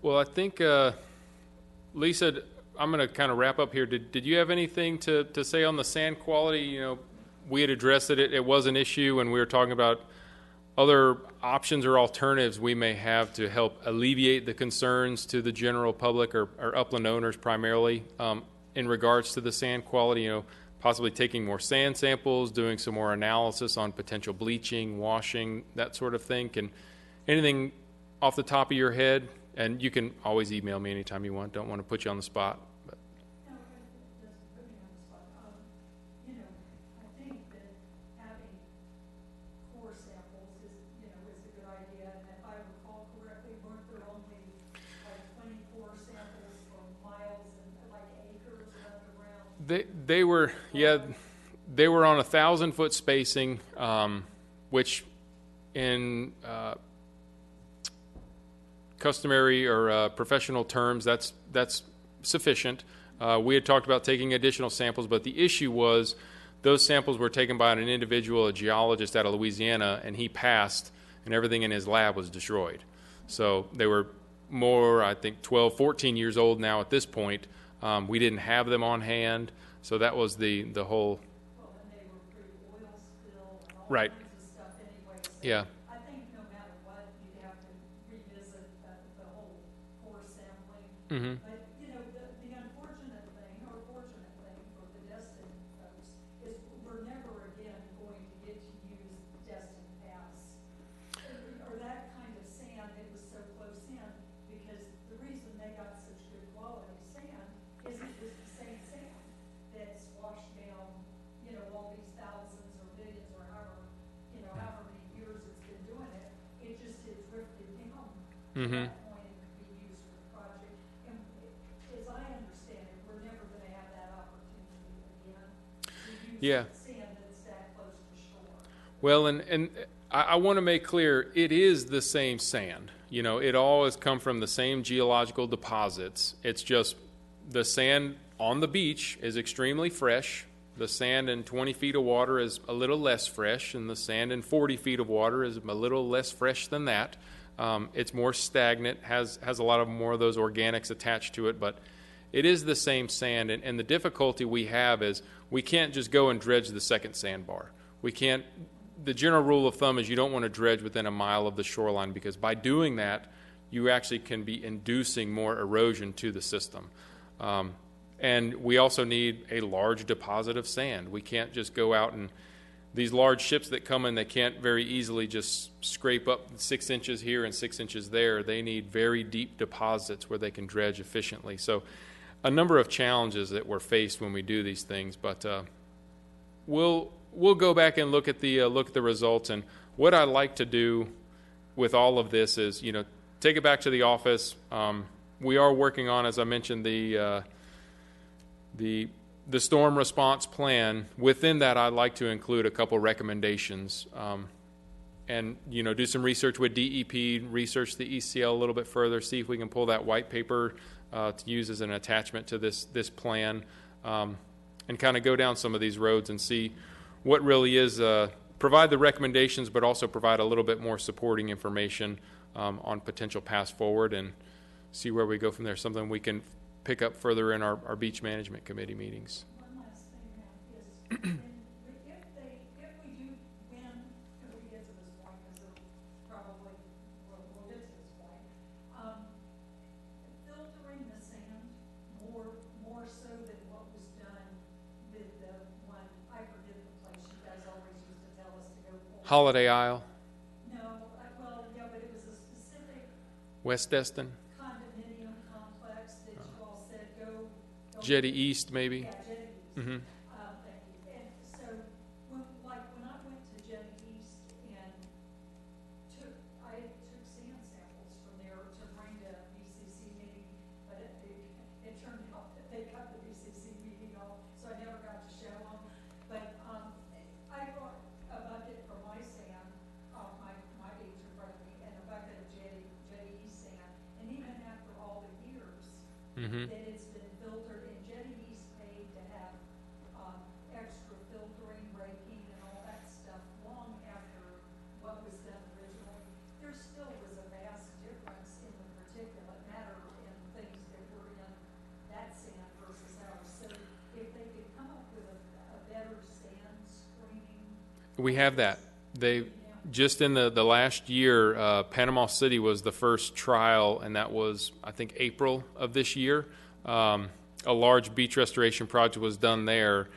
Well, I think, Lisa, I'm going to kind of wrap up here. Did you have anything to say on the sand quality? We had addressed it. It was an issue, and we were talking about other options or alternatives we may have to help alleviate the concerns to the general public or upland owners primarily in regards to the sand quality, possibly taking more sand samples, doing some more analysis on potential bleaching, washing, that sort of thing. Can anything off the top of your head? And you can always email me anytime you want. Don't want to put you on the spot. But. No, it doesn't put me on the spot. I think that having core samples is a good idea. And if I recall correctly, weren't there only like 20 core samples for miles and like acres underground? They were on 1,000-foot spacing, which in customary or professional terms, that's sufficient. We had talked about taking additional samples, but the issue was those samples were taken by an individual, a geologist out of Louisiana, and he passed, and everything in his lab was destroyed. So they were more, I think, 12, 14 years old now at this point. We didn't have them on hand, so that was the whole. Well, and they were pretty oil spill and all Right. kinds of stuff anyway. So Yeah. I think no matter what, you'd have to revisit the whole core sampling. Mm-hmm. But, the unfortunate thing, or fortunate thing for the Destin folks, is we're never again going to get to use Destin Pass. Or that kind of sand, it was so close in, because the reason they got such good quality sand is it was the same sand that's washed down, all these thousands or millions or however many years it's been doing it. It just had drifted down to Mm-hmm. that point and could be used for the project. And as I understand it, we're never gonna have that opportunity again to Yeah. use sand that's that close to shore. Well, and I want to make clear, it is the same sand. It all has come from the same geological deposits. It's just the sand on the beach is extremely fresh. The sand in 20 feet of water is a little less fresh, and the sand in 40 feet of water is a little less fresh than that. It's more stagnant, has a lot of more of those organics attached to it, but it is the same sand. And the difficulty we have is we can't just go and dredge the second sandbar. We can't. The general rule of thumb is you don't want to dredge within a mile of the shoreline, because by doing that, you actually can be inducing more erosion to the system. And we also need a large deposit of sand. We can't just go out and these large ships that come in, they can't very easily just scrape up 6 inches here and 6 inches there. They need very deep deposits where they can dredge efficiently. So a number of challenges that we're faced when we do these things, but we'll go back and look at the results. And what I like to do with all of this is, take it back to the office. We are working on, as I mentioned, the storm response plan. Within that, I'd like to include a couple recommendations, and do some research with DEP, research the ECL a little bit further, see if we can pull that white paper to use as an attachment to this plan, and kind of go down some of these roads and see what really is. Provide the recommendations, but also provide a little bit more supporting information on potential paths forward, and see where we go from there. Something we can pick up further in our beach management committee meetings. One last thing now is, if we do win, if we get to this point, because it'll probably, we'll get to this point, filtering the sand more so than what was done with the one, I forget the place you guys always used to tell us to go for. Holiday Isle, No, well, yeah, but it was a specific West Destin, condominium complex that you all said go. Jetty East, maybe. Yeah, Jetty East. Mm-hmm. Thank you. And so, when I went to Jetty East and I took sand samples from there to bring to BCC meeting, but it turned out that they cut the BCC meeting off, so I never got to show them. But, I brought a bucket for my sand, my beach in front of me, and a bucket of Jetty East sand. And even after all the years Mm-hmm. that it's been filtered, and Jetty East paid to have, extra filtering, raking, and all that stuff long after what was done originally, there still was a vast difference in the particulate matter and things that were in that sand versus ours. So if they could come up with a better sand screening. We have that. They just in the last year, Panama City was the first trial, and that was, I think, April of this year. A large beach restoration project was done there,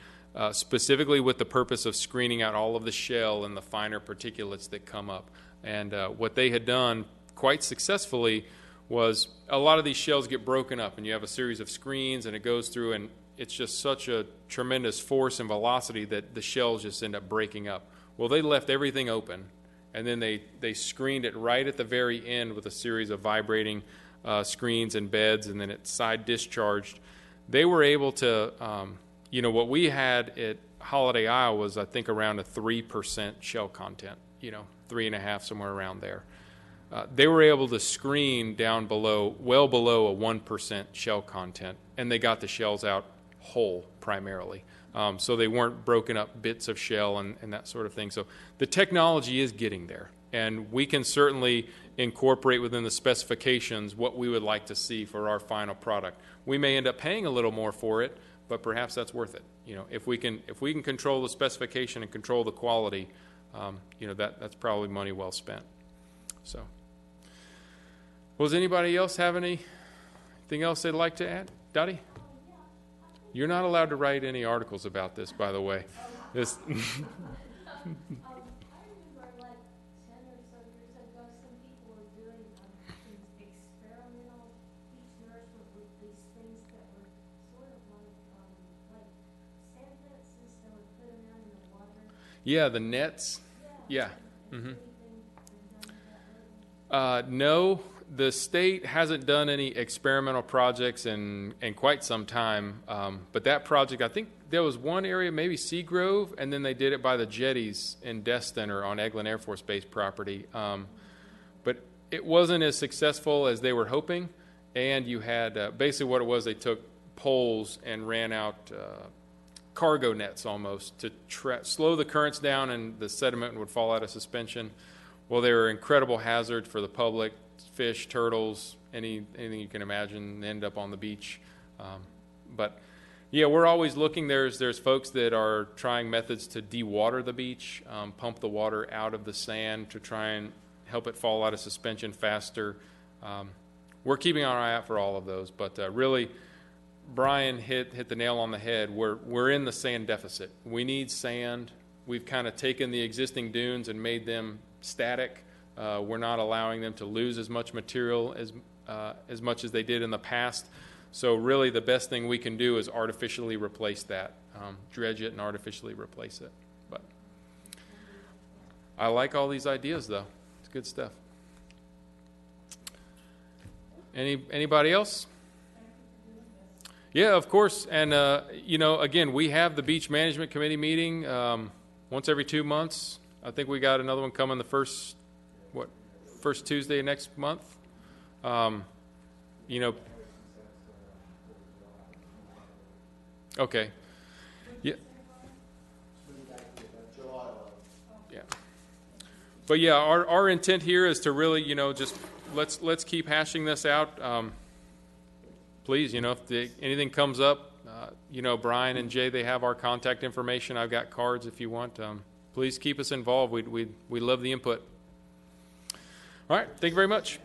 specifically with the purpose of screening out all of the shell and the finer particulates that come up. And what they had done quite successfully was a lot of these shells get broken up, and you have a series of screens, and it goes through, and it's just such a tremendous force and velocity that the shells just end up breaking up. Well, they left everything open, and then they screened it right at the very end with a series of vibrating screens and beds, and then it side discharged. They were able to, what we had at Holiday Isle was, I think, around a 3% shell content, 3.5%, somewhere around there. They were able to screen down below, well below a 1% shell content, and they got the shells out whole primarily. So they weren't broken up bits of shell and that sort of thing. So the technology is getting there, and we can certainly incorporate within the specifications what we would like to see for our final product. We may end up paying a little more for it, but perhaps that's worth it. If we can control the specification and control the quality, that's probably money well spent. So, does anybody else have anything else they'd like to add? Dottie? You're not allowed to write any articles about this, by the way. This. I remember like 10 or so years ago, some people were doing experimental beach nourishment with these things that were sort of like sand fences that would put them out in the water. Yeah, the nets. Yeah. Mm-hmm. No, the state hasn't done any experimental projects in quite some time. But that project, I think there was one area, maybe Seagrove, and then they did it by the jetties in Destin or on Eglin Air Force Base property. But it wasn't as successful as they were hoping. And you had basically what it was, they took poles and ran out cargo nets almost to slow the currents down, and the sediment would fall out of suspension. Well, they were an incredible hazard for the public, fish, turtles, anything you can imagine end up on the beach. But yeah, we're always looking. There's folks that are trying methods to dewater the beach, pump the water out of the sand to try and help it fall out of suspension faster. We're keeping our eye out for all of those. But really, Brian hit the nail on the head. We're in the sand deficit. We need sand. We've kind of taken the existing dunes and made them static. We're not allowing them to lose as much material as much as they did in the past. So really the best thing we can do is artificially replace that, dredge it and artificially replace it. But I like all these ideas, though. It's good stuff. Anybody else? Yeah, of course. And, again, we have the Beach Management Committee meeting once every 2 months. I think we got another one coming the first Tuesday next month. Okay. Yeah. Yeah. But yeah, our intent here is to really, just let's keep hashing this out. please, if anything comes up, Brian and Jay, they have our contact information. I've got cards if you want. Please keep us involved. We love the input. All right. Thank you very much.